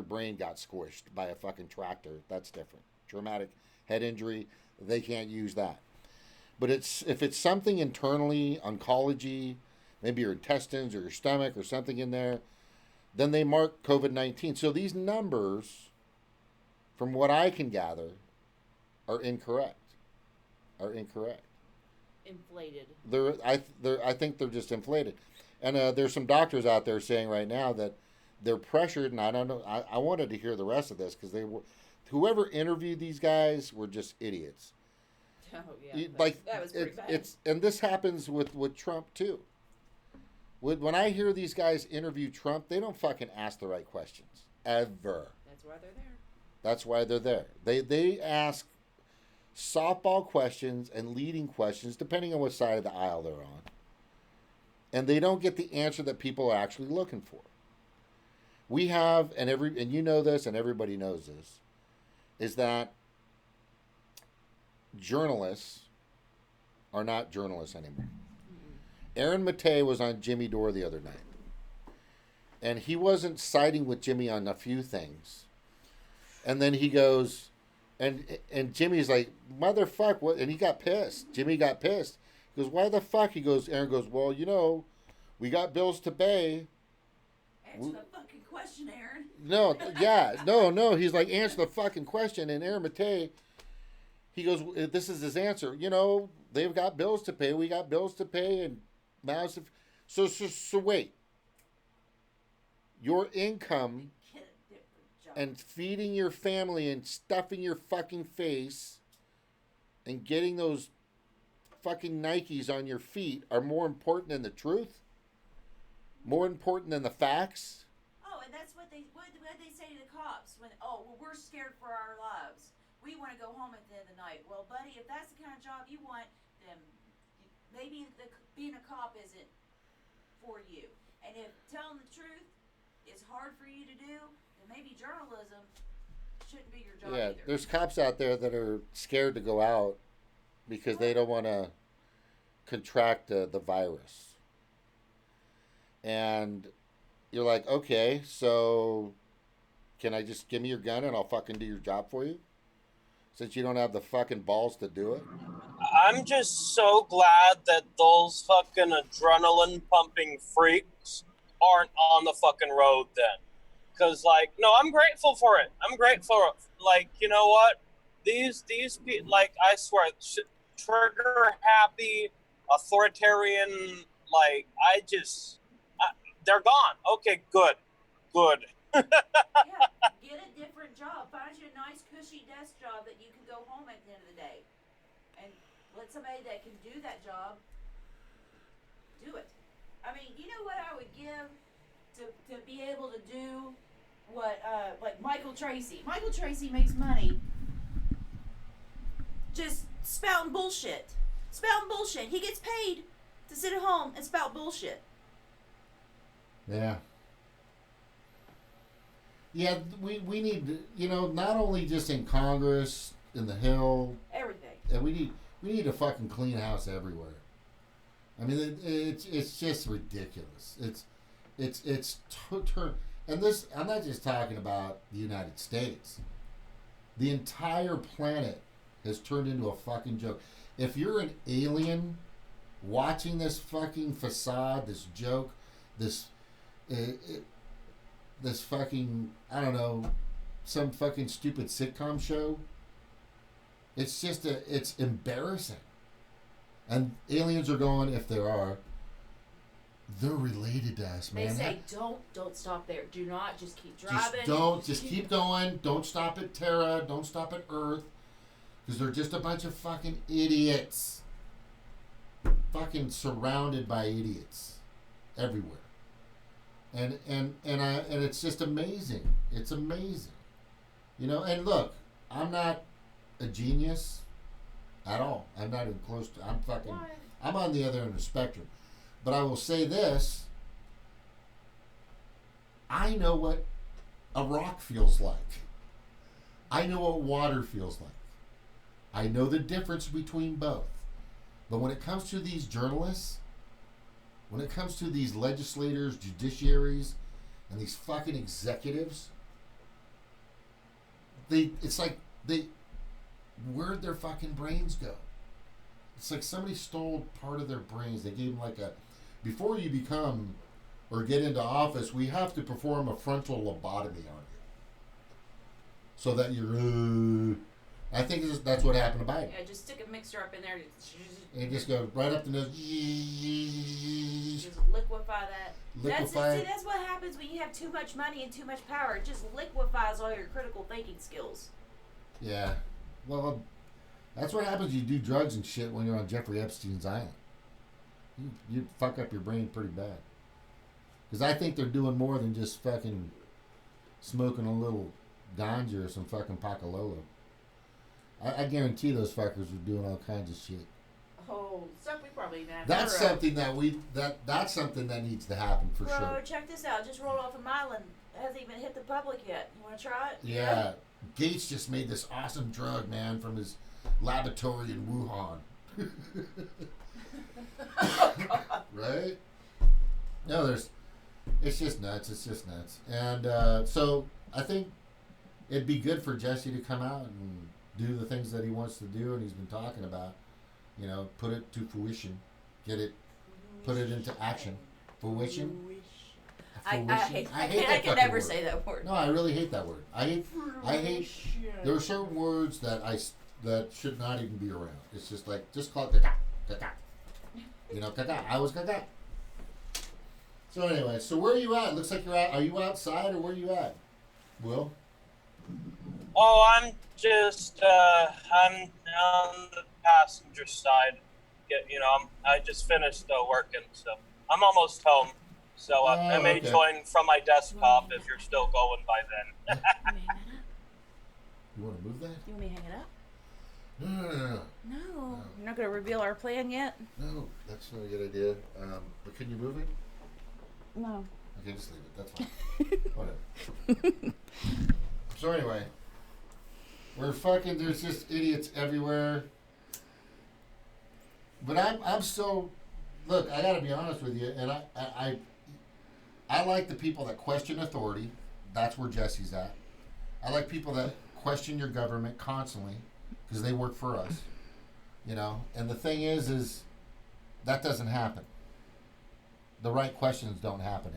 brain got squished by a fucking tractor, that's different. Traumatic head injury, they can't use that. But if it's something internally, oncology, maybe your intestines or your stomach or something in there, then they mark COVID-19. So these numbers, from what I can gather, are incorrect. Inflated. I think they're just inflated. And there's some doctors out there saying right now that they're pressured, and I don't know. I wanted to hear the rest of this because whoever interviewed these guys were just idiots. Oh yeah, that was pretty bad. And this happens with Trump too. When I hear these guys interview Trump, they don't fucking ask the right questions ever. That's why they're there. That's why they're there. They ask softball questions and leading questions depending on what side of the aisle they're on. And they don't get the answer that people are actually looking for. We have, and you know this, and everybody knows this, is that journalists are not journalists anymore. Aaron Matei was on Jimmy Dore the other night. And he wasn't siding with Jimmy on a few things. And then he goes, and Jimmy's like, motherfuck, what? And he got pissed. Jimmy got pissed. He goes, why the fuck? Aaron goes, well, we got bills to pay. Answer the fucking question, Aaron. No. He's like, answer the fucking question. And Aaron Matei, he goes, this is his answer. They've got bills to pay. We got bills to pay. And massive. So wait. Your income and feeding your family and stuffing your fucking face and getting those fucking Nikes on your feet are more important than the truth? More important than the facts? Oh, and that's what they say to the cops when, we're scared for our lives. We want to go home at the end of the night. Well, buddy, if that's the kind of job you want, then maybe being a cop isn't for you. And if telling the truth is hard for you to do, then maybe journalism shouldn't be your job either. There's cops out there that are scared to go out because they don't want to contract the virus. And you're like, okay, so can I just give me your gun and I'll fucking do your job for you? Since you don't have the fucking balls to do it? I'm just so glad that those fucking adrenaline pumping freaks aren't on the fucking road then. Because, no, I'm grateful for it. I'm grateful. You know what? These people, I swear, trigger happy, authoritarian, they're gone. Okay, good. Yeah, get a different job. Find you a nice, cushy desk job that you can go home at the end of the day, and let somebody that can do that job do it. I mean, you know what I would give to be able to do what like Michael Tracy. Michael Tracy makes money just spouting bullshit. Spouting bullshit. He gets paid to sit at home and spout bullshit. Yeah. Yeah, we need, you know, not only just in Congress, in the Hill, Everything. and we need a fucking clean house everywhere. I mean, it's just ridiculous. And this, I'm not just talking about the United States. The entire planet has turned into a fucking joke. If you're an alien watching this fucking facade, this joke, this fucking, I don't know, some fucking stupid sitcom show, it's embarrassing. And aliens are going, if there are, they're related to us, man. They say, don't stop there. Do not, just keep driving. Just keep going. Don't stop at Terra. Don't stop at Earth. Because they're just a bunch of fucking idiots. Fucking surrounded by idiots. Everywhere. And it's just amazing. It's amazing. You know, and look, I'm not a genius at all. I'm not even close to, I'm on the other end of the spectrum. But I will say this, I know what a rock feels like. I know what water feels like. I know the difference between both. But when it comes to these journalists, when it comes to these legislators, judiciaries, and these fucking executives, where'd their fucking brains go? It's like somebody stole part of their brains. They gave them like before you become or get into office, we have to perform a frontal lobotomy on you. So that you're, I think that's what happened to Biden. Yeah, just stick a mixer up in there. And just go right up the nose. Just liquefy that. That's what happens when you have too much money and too much power. It just liquefies all your critical thinking skills. Yeah. Well, that's what happens when you do drugs and shit when you're on Jeffrey Epstein's island. You fuck up your brain pretty bad. Because I think they're doing more than just fucking smoking a little ganja or some fucking Pacalolo. I guarantee those fuckers are doing all kinds of shit. Oh, stuff we probably never. That's something that's something that needs to happen for sure. Bro, check this out. Just rolled off a island. Hasn't even hit the public yet. You want to try it? Yeah. Gates just made this awesome drug, man, from his laboratory in Wuhan. Right? No, it's just nuts. It's just nuts. And so I think it'd be good for Jesse to come out and do the things that he wants to do and he's been talking about. You know, put it to fruition. Put it into action. Fruition? I can never say that word. No, I really hate that word. I hate. There are certain words that should not even be around. It's just like, just call it kaka. You know, kaka. I was kaka. So anyway, so where are you at? Looks like you're out. Are you outside or where are you at? Will? Oh, I'm I'm on the passenger side. I just finished working, so I'm almost home. So I may join from my desktop if you're still going by then. You want to move that? You want me to hang it up? No. No. You're not going to reveal our plan yet? No, that's not a good idea. But can you move it? No. Okay, just leave it. That's fine. Whatever. So anyway, there's just idiots everywhere. But I'm still, look, I got to be honest with you, and I like the people that question authority. That's where Jesse's at. I like people that question your government constantly because they work for us, you know. And the thing is that doesn't happen. The right questions don't happen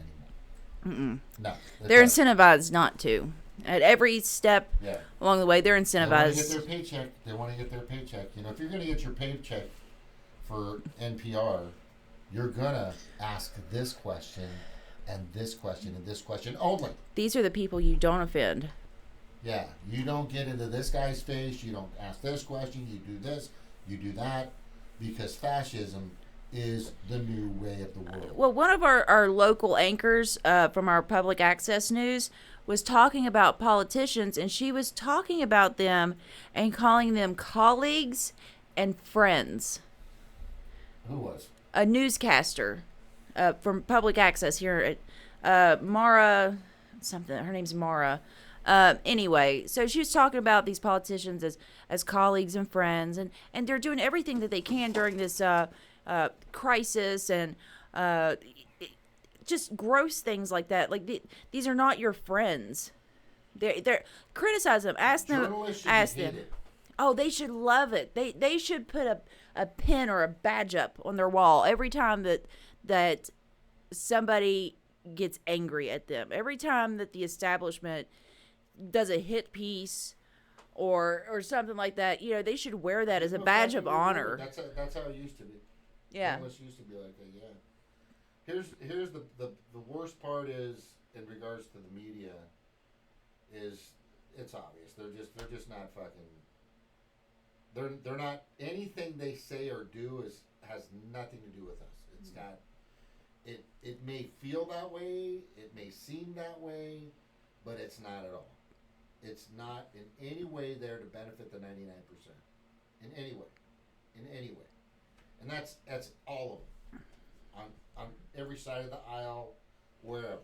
anymore. No. They're incentivized not to. At every step along the way, they're incentivized. They want to get their paycheck. You know, if you're going to get your paycheck for NPR, you're going to ask this question and this question only. These are the people you don't offend. Yeah, you don't get into this guy's face. You don't ask this question. You do this. You do that. Because fascism is the new way of the world. Well, one of our local anchors from our public access news was talking about politicians, and she was talking about them and calling them colleagues and friends. Who was? A newscaster from public access here at Mara something. Her name's Mara. Anyway, so she was talking about these politicians as colleagues and friends, and they're doing everything that they can during this crisis, and just gross things like that. Like these are not your friends. They're criticize them. Ask them. Ask them. Oh, they should love it. They should put a pin or a badge up on their wall every time that somebody gets angry at them. Every time that the establishment does a hit piece or something like that, they should wear that as a badge of honor. That's how it used to be. Yeah. It used to be like that. Yeah. Here's the worst part is in regards to the media is it's obvious they're just not fucking. They're not, anything they say or do has nothing to do with us. It's got it may feel that way, it may seem that way, but it's not at all. It's not in any way there to benefit the 99%. In any way. And that's all of them. On every side of the aisle, wherever.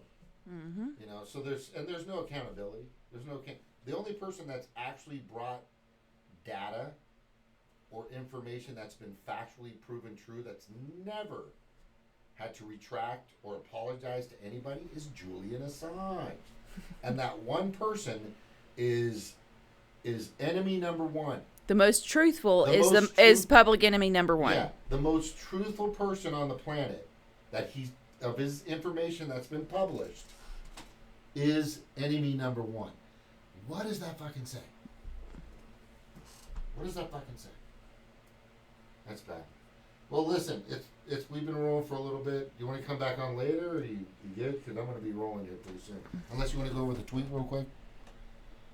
Mm-hmm. So there's no accountability. The only person that's actually brought data or information that's been factually proven true that's never had to retract or apologize to anybody is Julian Assange. And that one person is enemy number one. The most truthful is public enemy number one. Yeah, the most truthful person on the planet of his information that's been published is enemy number one. What does that fucking say? What does that fucking say? That's bad. Well, listen, it's we've been rolling for a little bit. Do you want to come back on later, or you good? Because I'm going to be rolling here pretty soon. Unless you want to go over the tweet real quick.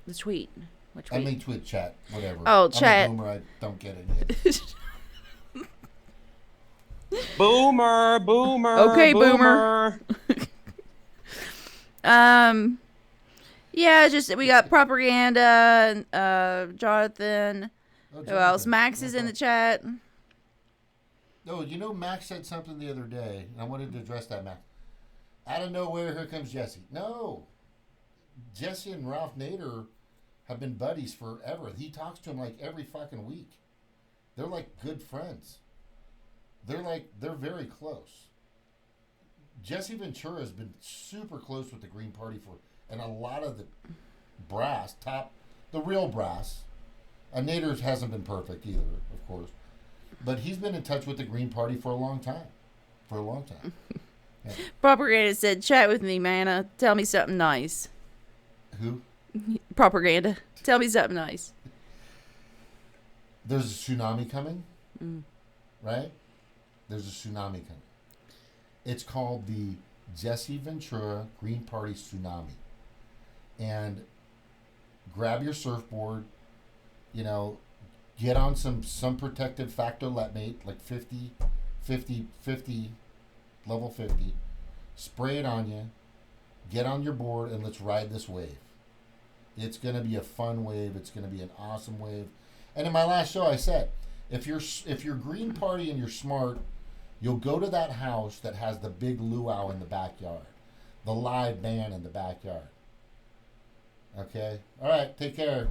The tweet. What I tweet? mean tweet, chat, whatever. Oh, chat. I'm a boomer. I don't get it yet. Boomer. Okay, boomer. Yeah, just we got propaganda. Jonathan. Who else? Max is in the chat. No, Max said something the other day, and I wanted to address that, Max. Out of nowhere, here comes Jesse. No. Jesse and Ralph Nader have been buddies forever. He talks to him like every fucking week. They're like good friends. They're very close. Jesse Ventura has been super close with the Green Party and a lot of the brass, the real brass. And Nader hasn't been perfect either, of course. But he's been in touch with the Green Party for a long time. Yeah. Propaganda said, chat with me, Manna. Tell me something nice. Who? Propaganda. Tell me something nice. There's a tsunami coming. Right? There's a tsunami coming. It's called the Jesse Ventura Green Party Tsunami. And grab your surfboard, get on some protective factor let mate, like 50, level 50. Spray it on you. Get on your board and let's ride this wave. It's going to be a fun wave. It's going to be an awesome wave. And in my last show I said, if you're Green Party and you're smart, you'll go to that house that has the big luau in the backyard. The live band in the backyard. Okay? All right, take care.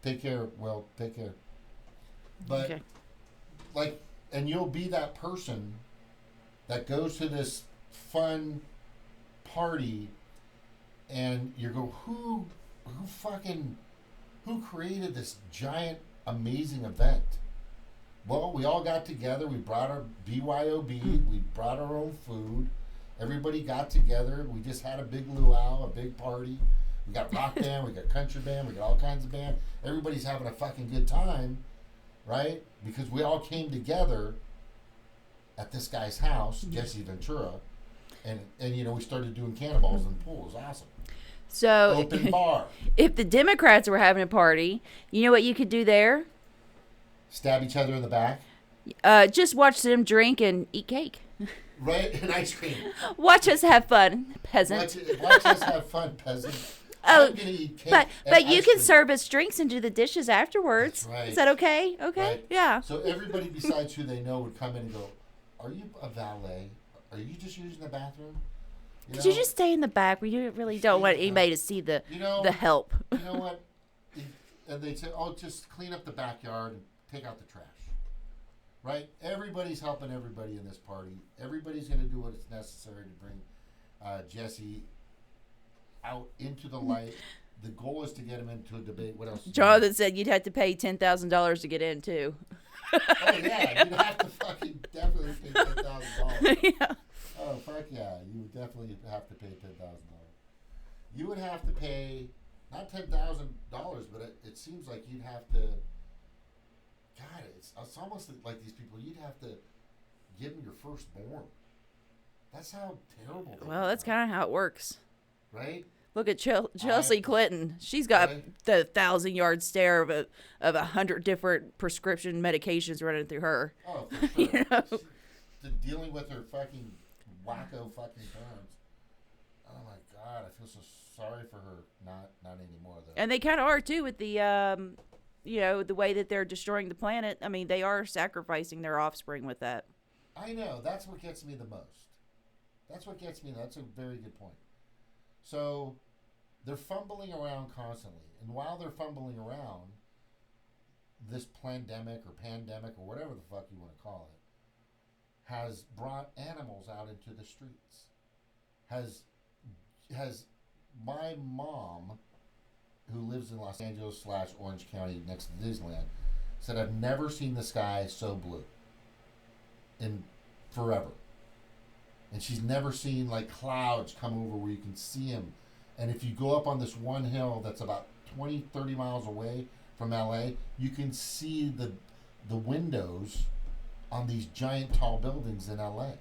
Take care, Will. Take care. But, okay. And you'll be that person that goes to this fun party and you go, who created this giant, amazing event? Well, we all got together. We brought our BYOB. We brought our own food. Everybody got together. We just had a big luau, a big party. We got rock band, we got country band, we got all kinds of band. Everybody's having a fucking good time, right? Because we all came together at this guy's house, Jesse Ventura. And you know, we started doing cannonballs in the pool. It was awesome. So, Open bar. if the Democrats were having a party, you know what you could do there? Stab each other in the back. Just watch them drink and eat cake. Right? And ice cream. Watch us have fun, peasant. Watch us have fun, peasant. Oh, I'm gonna eat cake but and you ice can cream. serve us drinks and do the dishes afterwards. That's right. Is that okay? Okay. Right. Yeah. So everybody besides who they know would come in and go, "Are you a valet? Are you just using the bathroom? Could you just stay in the back? We really don't want anybody to see the help. You know what? And they'd say, "Oh, just clean up the backyard and take out the trash." Right? Everybody's helping everybody in this party. Everybody's going to do what is necessary to bring Jesse out into the light. The goal is to get him into a debate. What else? Jonathan said you'd have to pay $10,000 to get in too. Oh yeah, you'd have to fucking definitely pay $10,000. Yeah. Oh fuck yeah, you would definitely have to pay $10,000. You would have to pay not $10,000, but it seems like you'd have to. God, it's almost like these people. You'd have to give them your firstborn. That's how terrible. Well, that's kind of how it works. Right. Look at Chelsea Clinton. She's got the 1,000-yard stare of 100 different prescription medications running through her. Oh, for sure. You know? She's dealing with her fucking wacko fucking parents. Oh my God, I feel so sorry for her. Not anymore though. And they kind of are too with the, the way that they're destroying the planet. I mean, they are sacrificing their offspring with that. I know. That's what gets me the most. That's what gets me. That's a very good point. So they're fumbling around constantly. And while they're fumbling around, this pandemic or whatever the fuck you want to call it, has brought animals out into the streets. Has my mom, who lives in Los Angeles / Orange County next to Disneyland, said, I've never seen the sky so blue in forever. And she's never seen like clouds come over where you can see them. And if you go up on this one hill that's about 20, 30 miles away from LA, you can see the windows on these giant tall buildings in LA,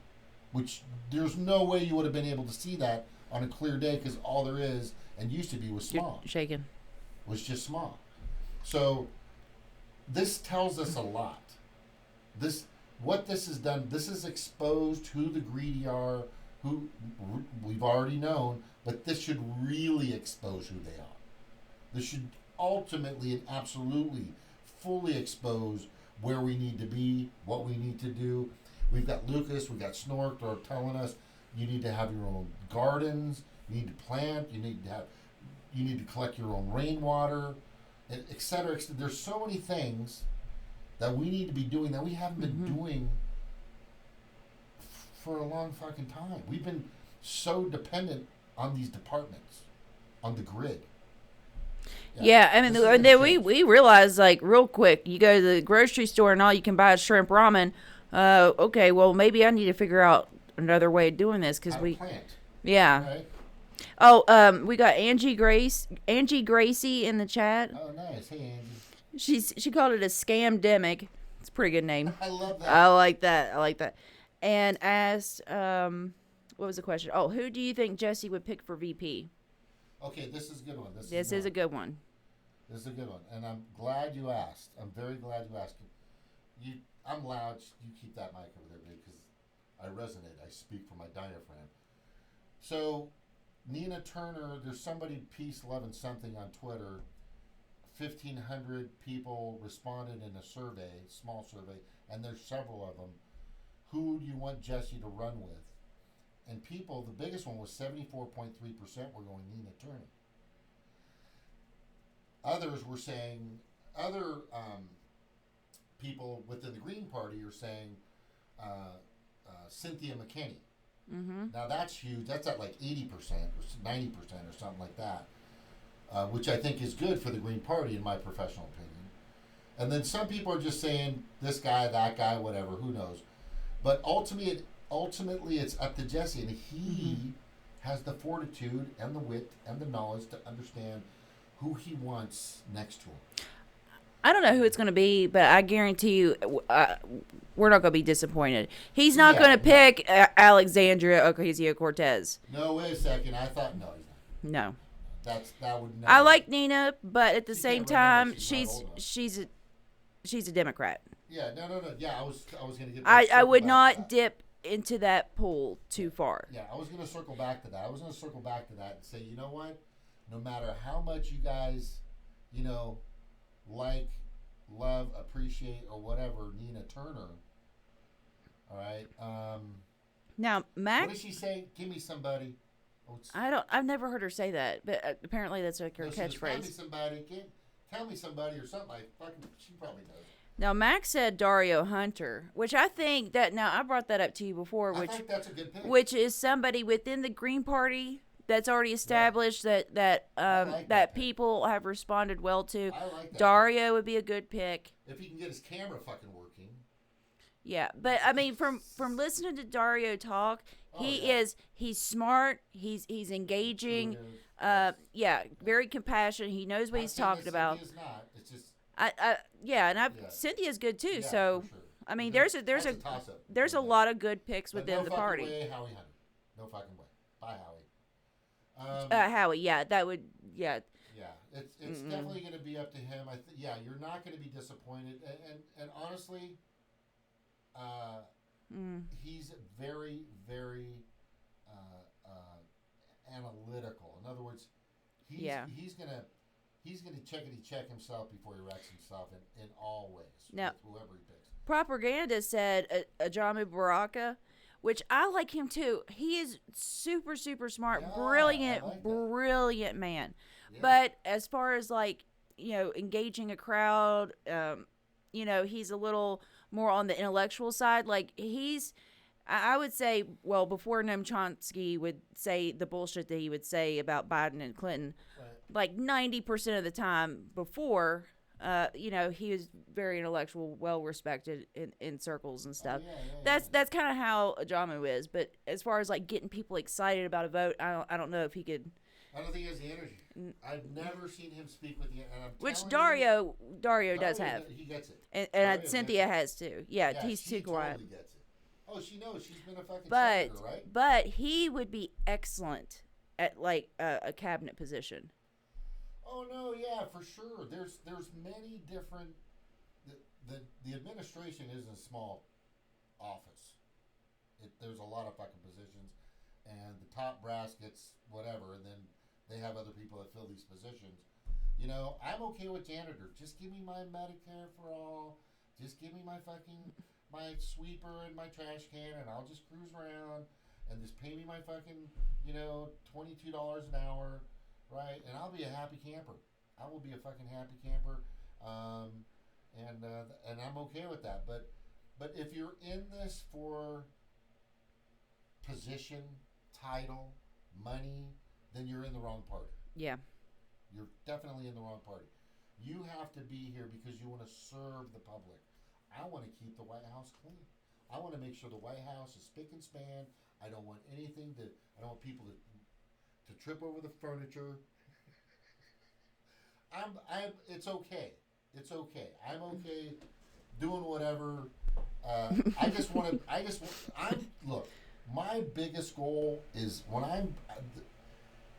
which there's no way you would have been able to see that on a clear day because all there is and used to be was smog. You're shaking. Was just smog. So this tells us a lot. What this has done, this has exposed who the greedy are, who we've already known, but this should really expose who they are. This should ultimately and absolutely fully expose where we need to be, what we need to do. We've got Lucas, we've got Snork, are telling us you need to have your own gardens, you need to plant, you need to collect your own rainwater, et cetera, et cetera. There's so many things that we need to be doing that we haven't been doing for a long fucking time. We've been so dependent on these departments, on the grid. Yeah, I mean, and then we realized, like, real quick, you go to the grocery store and all you can buy is shrimp ramen. Okay, well, maybe I need to figure out another way of doing this because plant. Yeah. Right? Oh, we got Angie Gracie in the chat. Oh, nice. Hey, Angie. She called it a scam-demic. It's a pretty good name. I love that. I like that. And asked, what was the question? Oh, who do you think Jesse would pick for VP? Okay, this is a good one. This is a good one. This is a good one, and I'm glad you asked. I'm very glad you asked. I'm loud. You keep that mic over there, babe, because I resonate. I speak from my diaphragm. So, Nina Turner, there's somebody, Peace 11 something on Twitter. 1,500 people responded in a survey, small survey, and there's several of them. Who do you want Jesse to run with? And people, the biggest one was 74.3% were going Nina Turner. Others were saying, other people within the Green Party are saying Cynthia McKinney. Mm-hmm. Now that's huge. That's at like 80% or 90% or something like that. Which I think is good for the Green Party, in my professional opinion. And then some people are just saying this guy, that guy, whatever, who knows. But ultimately, it's up to Jesse, and he has the fortitude and the wit and the knowledge to understand who he wants next to him. I don't know who it's going to be, but I guarantee you, we're not going to be disappointed. He's not going to pick Alexandria Ocasio-Cortez. No, wait a second. I thought no, he's not. No. That would never. I like Nina, but at the She same can't remember, time, she's not old she's a Democrat. Yeah, no. Yeah, I was gonna get. I would not dip into that pool too far. Yeah, I was gonna circle back to that. I was gonna circle back to that and say, you know what? No matter how much you guys, like, love, appreciate, or whatever Nina Turner. All right. Now, Mac. What did she say? Give me somebody. I've never heard her say that, but apparently that's like her catchphrase. Tell me somebody. Tell me somebody or something like fucking. She probably knows. Now, Max said Dario Hunter, which I think that now I brought that up to you before, I think that's a good pick. which is somebody within the Green Party that's already established that people have responded well to. I like that. Dario would be a good pick. If he can get his camera fucking working. Yeah, but I mean, from listening to Dario talk, he's smart. He's engaging. Very compassionate. He knows what he's talking about. Cynthia's not. It's just. Cynthia's good too. Yeah, so, for sure. I mean, That's there's a lot of good picks but within the party. No fucking way, Howie Hunter. No fucking way. Bye, Howie. Howie, yeah, that would, yeah. Yeah, it's definitely going to be up to him. You're not going to be disappointed, and honestly, he's very, very analytical. In other words, he's gonna check himself before he wrecks himself in all ways. Now, whoever he picks. Propaganda said Ajamu Baraka, which I like him too. He is super, super smart, brilliant man. Yeah. But as far as engaging a crowd, he's a little more on the intellectual side. Like I would say, well, before Noam Chomsky would say the bullshit that he would say about Biden and Clinton, like 90% of the time before, he was very intellectual, well respected in circles and stuff. That's kind of how Ajamu is. But as far as like getting people excited about a vote, I don't know if he could. I don't think he has the energy. I've never seen him speak with the. Which Dario does have. He gets it. And Cynthia has too. Yeah, he's too quiet. Totally gets it. Oh, she knows. She's been a fucking senator, right? But he would be excellent at like a cabinet position. Oh no, yeah, for sure. There's many different. The administration isn't a small office. There's a lot of fucking positions, and the top brass gets whatever, and then they have other people that fill these positions. I'm okay with janitor. Just give me my Medicare for all. Just give me my sweeper and my trash can, and I'll just cruise around, and just pay me my fucking $22 an hour. Right, and I'll be a happy camper. I will be a fucking happy camper, and I'm okay with that. But if you're in this for position, title, money, then you're in the wrong party. Yeah, you're definitely in the wrong party. You have to be here because you want to serve the public. I want to keep the White House clean. I want to make sure the White House is spick and span. I don't want I don't want people to trip over the furniture. It's okay. It's okay. I'm okay doing whatever. Look, my biggest goal is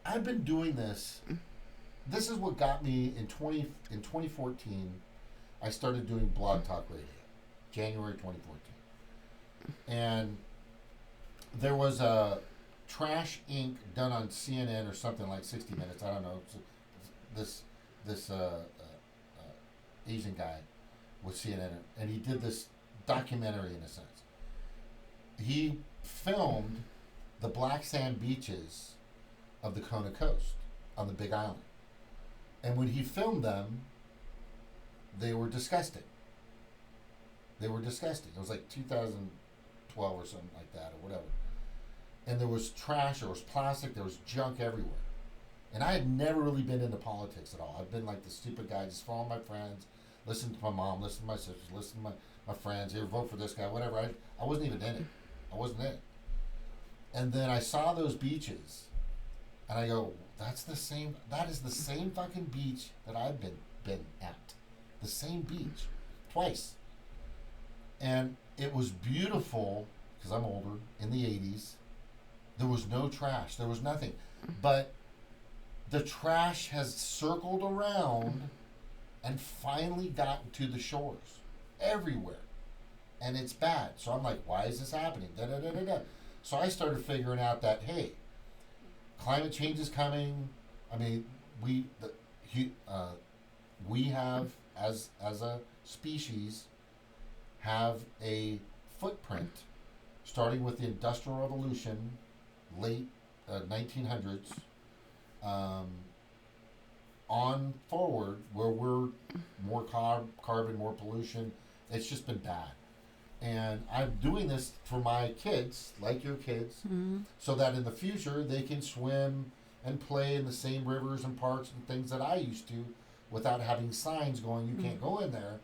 I've been doing this. This is what got me in 2014. I started doing Blog Talk Radio, January 2014. And there was a Trash Inc. done on CNN or something like 60 Minutes. I don't know. This Asian guy with CNN, and he did this documentary in a sense. He filmed the black sand beaches of the Kona coast on the Big Island, and when he filmed them, they were disgusting. It was like 2012 or something like that, or whatever. And there was trash, there was plastic, there was junk everywhere. And I had never really been into politics at all. I've been like the stupid guy, just following my friends, listen to my mom, listen to my sisters, listen to my friends, here, vote for this guy, whatever. I wasn't even in it. I wasn't in it. And then I saw those beaches, and I go, that is the same fucking beach that I've been at. the same beach, twice. And it was beautiful, because I'm older, in the 80s. There was no trash. There was nothing. But the trash has circled around and finally gotten to the shores. Everywhere. And it's bad. So I'm like, why is this happening? Da-da-da-da-da. So I started figuring out that, hey, climate change is coming. I mean, we have, as a species, have a footprint, starting with the Industrial Revolution, late 1900s, on forward, where we're more carbon, more pollution. It's just been bad. And I'm doing this for my kids, like your kids, so that in the future they can swim and play in the same rivers and parks and things that I used to, without having signs going, you can't go in there,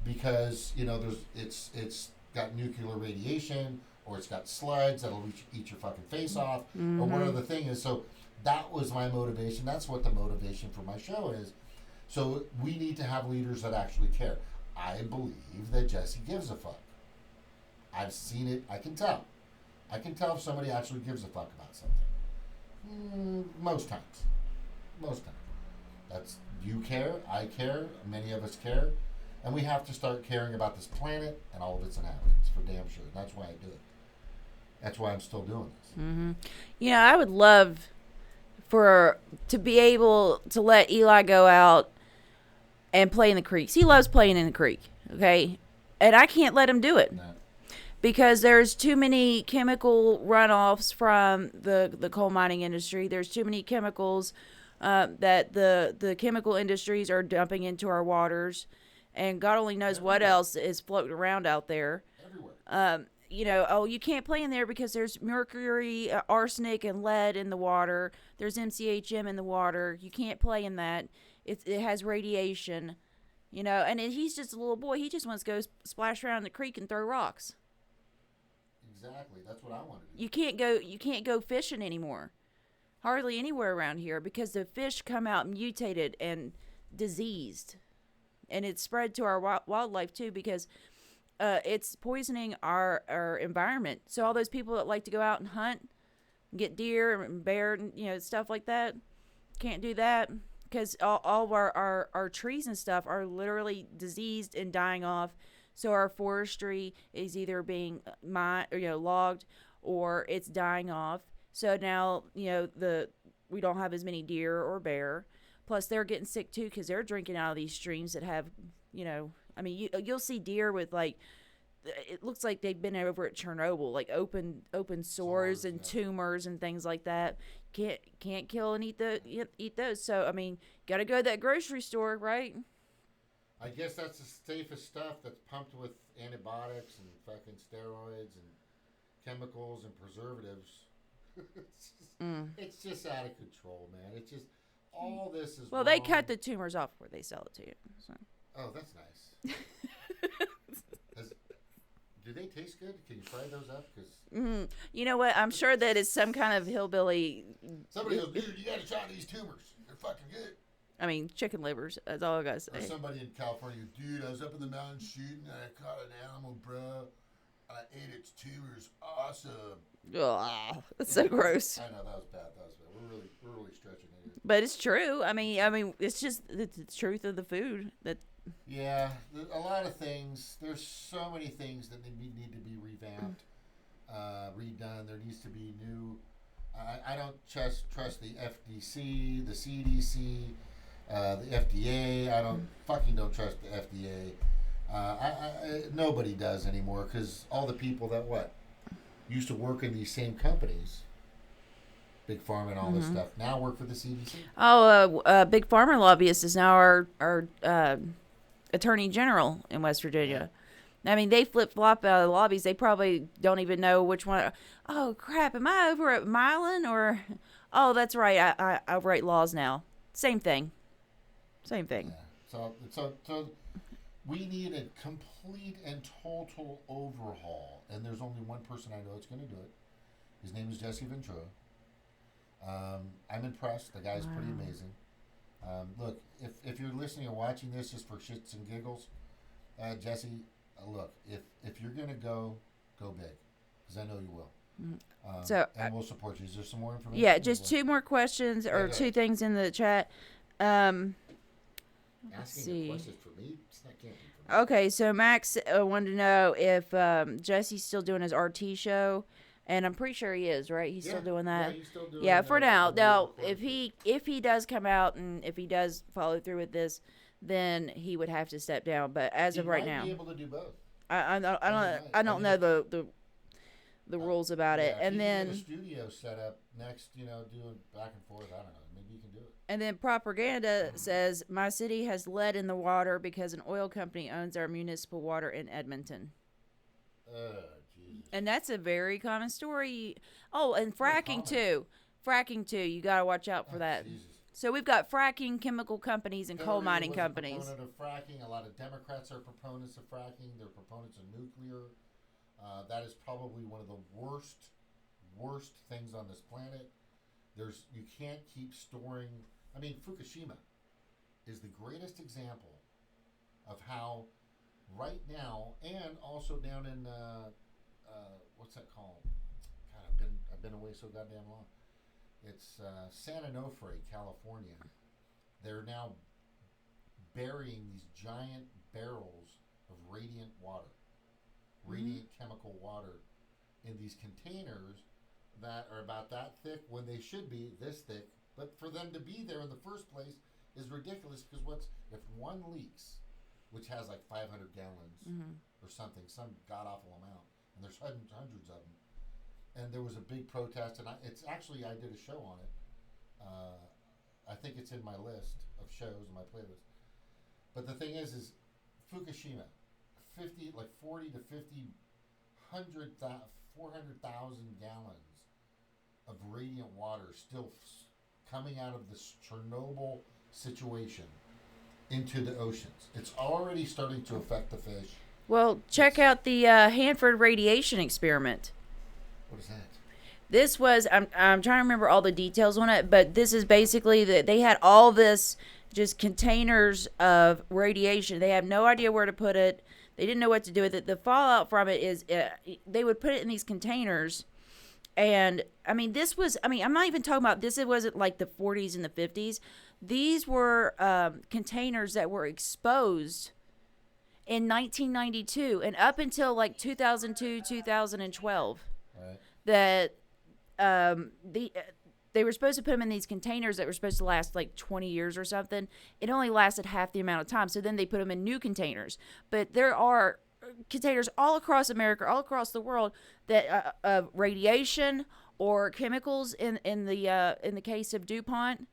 because it's got nuclear radiation, or it's got sludge that'll eat your fucking face off, or whatever the thing is. So that was my motivation. That's what the motivation for my show is. So we need to have leaders that actually care. I believe that Jesse gives a fuck. I've seen it. I can tell. I can tell if somebody actually gives a fuck about something. Most times. That's, you care, I care, many of us care, and we have to start caring about this planet and all of its inhabitants, for damn sure. That's why I do it. That's why I'm still doing this. I would love to be able to let Eli go out and play in the creeks. He loves playing in the creek, okay? And I can't let him do it. No. Because there's too many chemical runoffs from the coal mining industry. There's too many chemicals that the chemical industries are dumping into our waters. And God only knows what else is floating around out there. Everywhere. You can't play in there because there's mercury, arsenic, and lead in the water. There's MCHM in the water. You can't play in that. It has radiation. And he's just a little boy. He just wants to go splash around in the creek and throw rocks. Exactly. That's what I want to do. You can't go fishing anymore. Hardly anywhere around here, because the fish come out mutated and diseased. And it's spread to our wildlife too, because it's poisoning our environment. So all those people that like to go out and hunt, get deer and bear, and stuff like that, can't do that, because all of our trees and stuff are literally diseased and dying off. So our forestry is either being logged, or it's dying off. So now we don't have as many deer or bear. Plus they're getting sick too, because they're drinking out of these streams that have you'll see deer with, like, it looks like they've been over at Chernobyl, like open sores and tumors and things like that. Can't kill and eat those. So gotta go to that grocery store, right? I guess that's the safest stuff, that's pumped with antibiotics and fucking steroids and chemicals and preservatives. It's just out of control, man. It's just, all this is well, wrong. they cut the tumors off before they sell it to you. So. Oh, that's nice. Do they taste good? Can you fry those up? Cause you know what? I'm sure that it's some kind of hillbilly. Somebody goes, dude, you got to try these tumors. They're fucking good. Chicken livers. That's all I gotta say. Or somebody in California, dude, I was up in the mountains shooting and I caught an animal, bro. I ate its tumors. Awesome. Ugh, that's so gross. I know, that was bad. We're really stretching it. But it's true. It's just the truth of the food. Yeah, a lot of things. There's so many things that need to be revamped, redone. There needs to be new. I don't trust the FDC, the CDC, the FDA. I don't trust the FDA. Nobody does anymore, because all the people that used to work in these same companies, Big Pharma and all this stuff, now work for the CDC. Big Pharma lobbyist is now our Attorney General in West Virginia. They flip-flop out of the lobbies. They probably don't even know which one. Oh, crap. Am I over at Milan? Or, oh, that's right. I write laws now. Same thing. Yeah. So we need a complete and total overhaul. And there's only one person I know that's going to do it. His name is Jesse Ventura. I'm impressed. The guy's pretty amazing. Look, if you're listening or watching this just for shits and giggles, Jesse, look, if you're gonna go big, because I know you will. And we'll support you. Is there some more information? Yeah, just two more questions or two things in the chat. Asking a question for me, it's not can't be for me. Okay, so Max wanted to know if Jesse's still doing his RT show, and I'm pretty sure he is, right? He's still doing that. Yeah, he's still doing Yeah, for now. Now, if he does come out and if he does follow through with this, then he would have to step down. But as of right now, he might be able to do both. I don't know the rules about it. And then a studio set up next, doing back and forth. I don't know. Maybe you can do it. And then propaganda says my city has lead in the water because an oil company owns our municipal water in Edmonton. Jesus. And that's a very common story. Oh, and fracking too. Fracking too. You got to watch out for that. Jesus. So we've got fracking chemical companies and coal mining companies. A proponent of fracking. A lot of Democrats are proponents of fracking. They're proponents of nuclear. That is probably one of the worst things on this planet. You can't keep storing. I mean, Fukushima is the greatest example of how right now, and also down in what's that called? God, I've been away so goddamn long. It's San Onofre, California. They're now burying these giant barrels of radiant water, radiant chemical water, in these containers that are about that thick when they should be this thick. But for them to be there in the first place is ridiculous, because if one leaks, which has like 500 gallons or something, some god awful amount, and there's hundreds of them, and there was a big protest, and I did a show on it. I think it's in my list of shows in my playlist. But the thing is Fukushima, 40 to 50, 400,000 gallons of radiant water still coming out of this Chernobyl situation into the oceans. It's already starting to affect the fish. Well, check out the Hanford radiation experiment. What is that? This was, I'm trying to remember all the details on it, but this is basically that they had all this just containers of radiation. They have no idea where to put it. They didn't know what to do with it. The fallout from it is they would put it in these containers. And, I mean, I'm not even talking about this. It wasn't like the 40s and the 50s. These were containers that were exposed in 1992 and up until like 2002, 2012. Right. That they were supposed to put them in these containers that were supposed to last like 20 years or something. It only lasted half the amount of time. So then they put them in new containers. But there are containers all across America, all across the world, that of radiation or chemicals in the case of DuPont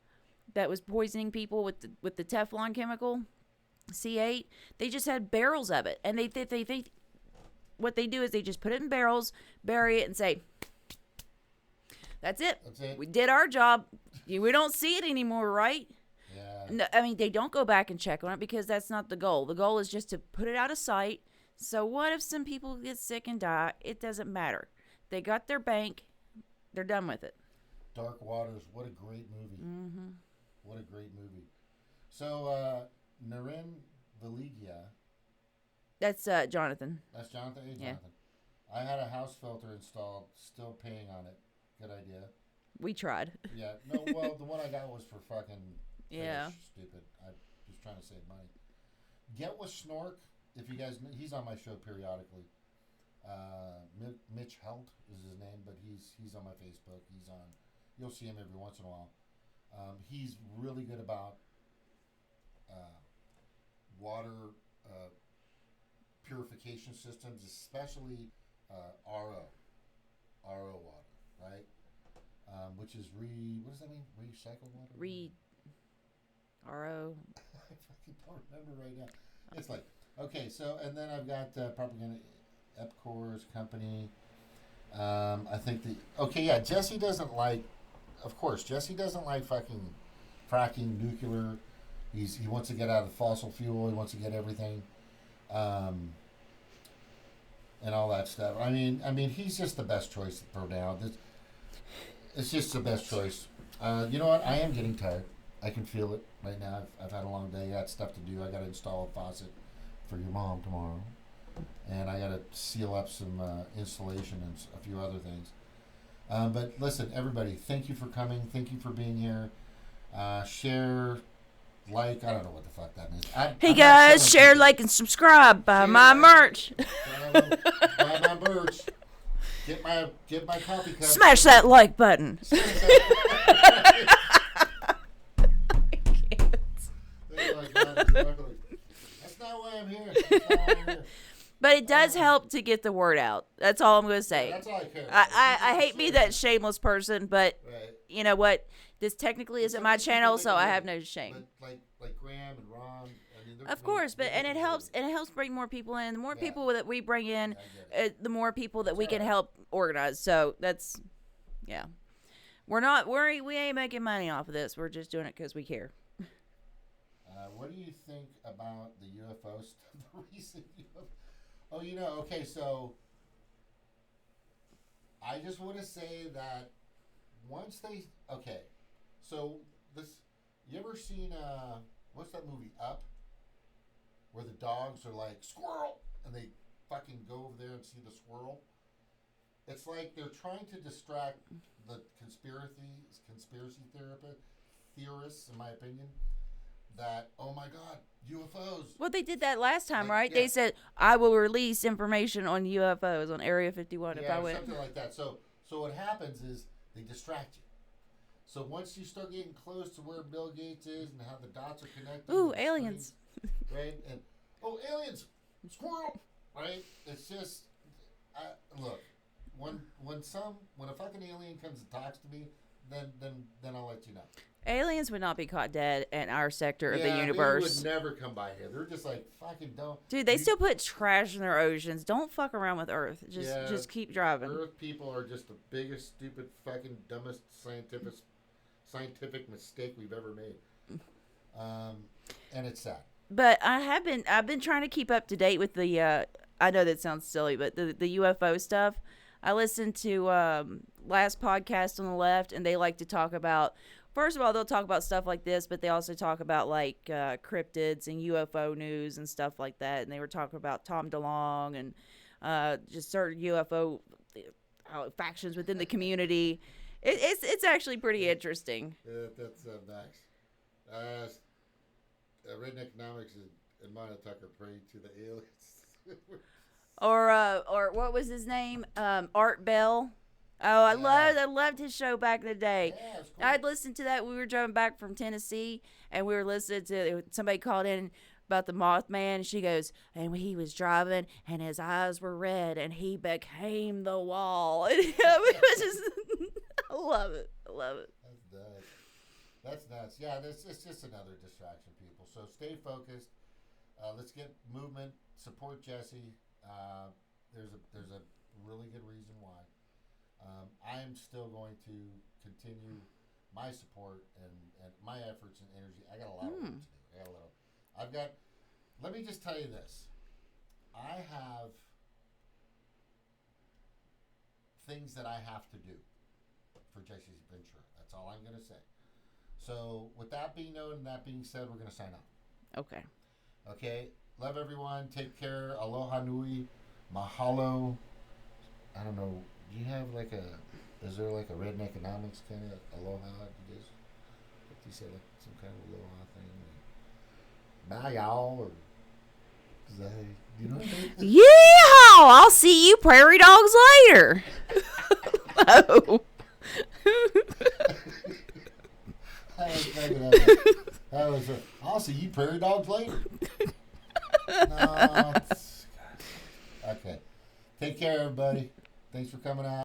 that was poisoning people with the Teflon chemical C8. They just had barrels of it, and they what they do is they just put it in barrels, bury it, and say, That's it. We did our job. We don't see it anymore, right? Yeah. No, I mean, they don't go back and check on it because that's not the goal. The goal is just to put it out of sight. So what if some people get sick and die? It doesn't matter. They got their bank. They're done with it. Dark Waters. What a great movie. Mm-hmm. What a great movie. So, Naren Valigia. That's Jonathan. That's Jonathan? Hey, Yeah. Jonathan. I had a house filter installed. Still paying on it. Good idea. We tried. Yeah. No, well, the one I got was for fucking Yeah. stupid. I was trying to save money. Get with Snork. If you guys, he's on my show periodically. Mitch Helt is his name, but he's on my Facebook. You'll see him every once in a while. He's really good about water purification systems, especially RO water, right? Which is what does that mean? Recycled water? RO. I fucking don't remember right now. It's like, okay, so, and then I've got Propaganda Epcor's company. I think Jesse doesn't like, of course, Jesse doesn't like fucking fracking nuclear. He wants to get out of fossil fuel. He wants to get everything, and all that stuff. I mean, he's just the best choice for now. It's just the best choice. You know what? I am getting tired. I can feel it right now. I've had a long day. I got stuff to do. I got to install a faucet for your mom tomorrow, and I got to seal up some insulation and a few other things. But listen, everybody, thank you for coming. Thank you for being here. Share, like, I don't know what the fuck that means. Hey guys, share, like, and subscribe. Buy my merch. Buy my merch. Get my coffee cup. Smash that like button. That's not why I'm here. But it does help to get the word out. That's all I'm going to say. That's all I care about. I hate being that shameless person, but right. You know what? This technically isn't my channel, so I have no shame. But like Graham and Ron. I mean, of course, but and it helps bring more people in. The more people that we bring in, the more people that we can help organize. So that's, yeah. We ain't making money off of this. We're just doing it because we care. What do you think about the UFO stuff? The recent UFO. Oh, okay, so I just want to say that once so you ever seen, what's that movie, Up? Where the dogs are like, squirrel! And they fucking go over there and see the squirrel? It's like they're trying to distract the conspiracy theorists, in my opinion, that, oh my God, UFOs. Well, they did that last time, right? Yeah. They said, I will release information on UFOs on Area 51 if I win. Something like that. So what happens is they distract you. So once you start getting close to where Bill Gates is and how the dots are connected. Ooh, aliens. Right? And, aliens, squirrel, right? It's just, look, when a fucking alien comes and talks to me, then I'll let you know. Aliens would not be caught dead in our sector of the universe. They would never come by here. They're just like, fucking don't. Dude, they still put trash in their oceans. Don't fuck around with Earth. Just keep driving. Earth people are just the biggest, stupid, fucking dumbest scientific mistake we've ever made. And it's sad. But I've been trying to keep up to date with the I know that sounds silly, but the UFO stuff. I listened to last podcast on the left, and they like to talk about, first of all, they'll talk about stuff like this, but they also talk about like cryptids and UFO news and stuff like that. And they were talking about Tom DeLonge and just certain UFO factions within the community. It's actually pretty interesting. Yeah, that's Max. Written economics and Mona Tucker praying to the aliens. Or what was his name? Art Bell. Oh, I loved his show back in the day. Yeah, cool. I'd listened to that. We were driving back from Tennessee, and we were listening to somebody called in about the Mothman. And she goes, and he was driving, and his eyes were red, and he became the wall. And it was just, I love it. That's nuts. Yeah, it's just another distraction, people. So stay focused. Let's get movement. Support Jesse. There's a really good reason why. I am still going to continue my support and my efforts and energy. I got a lot of work to do. Let me just tell you this. I have things that I have to do for Jesse Ventura. That's all I'm going to say. So with that being known and that being said, we're going to sign off. Okay. Love everyone. Take care. Aloha nui. Mahalo. I don't know. Do you have is there like a written economics kind of aloha? Do you say like some kind of aloha thing? Bye y'all. Or is that, you know what I mean? Yeehaw! I'll see you prairie dogs later. Oh. I'll see you prairie dogs later. No, okay. Take care, everybody. Thanks for coming out.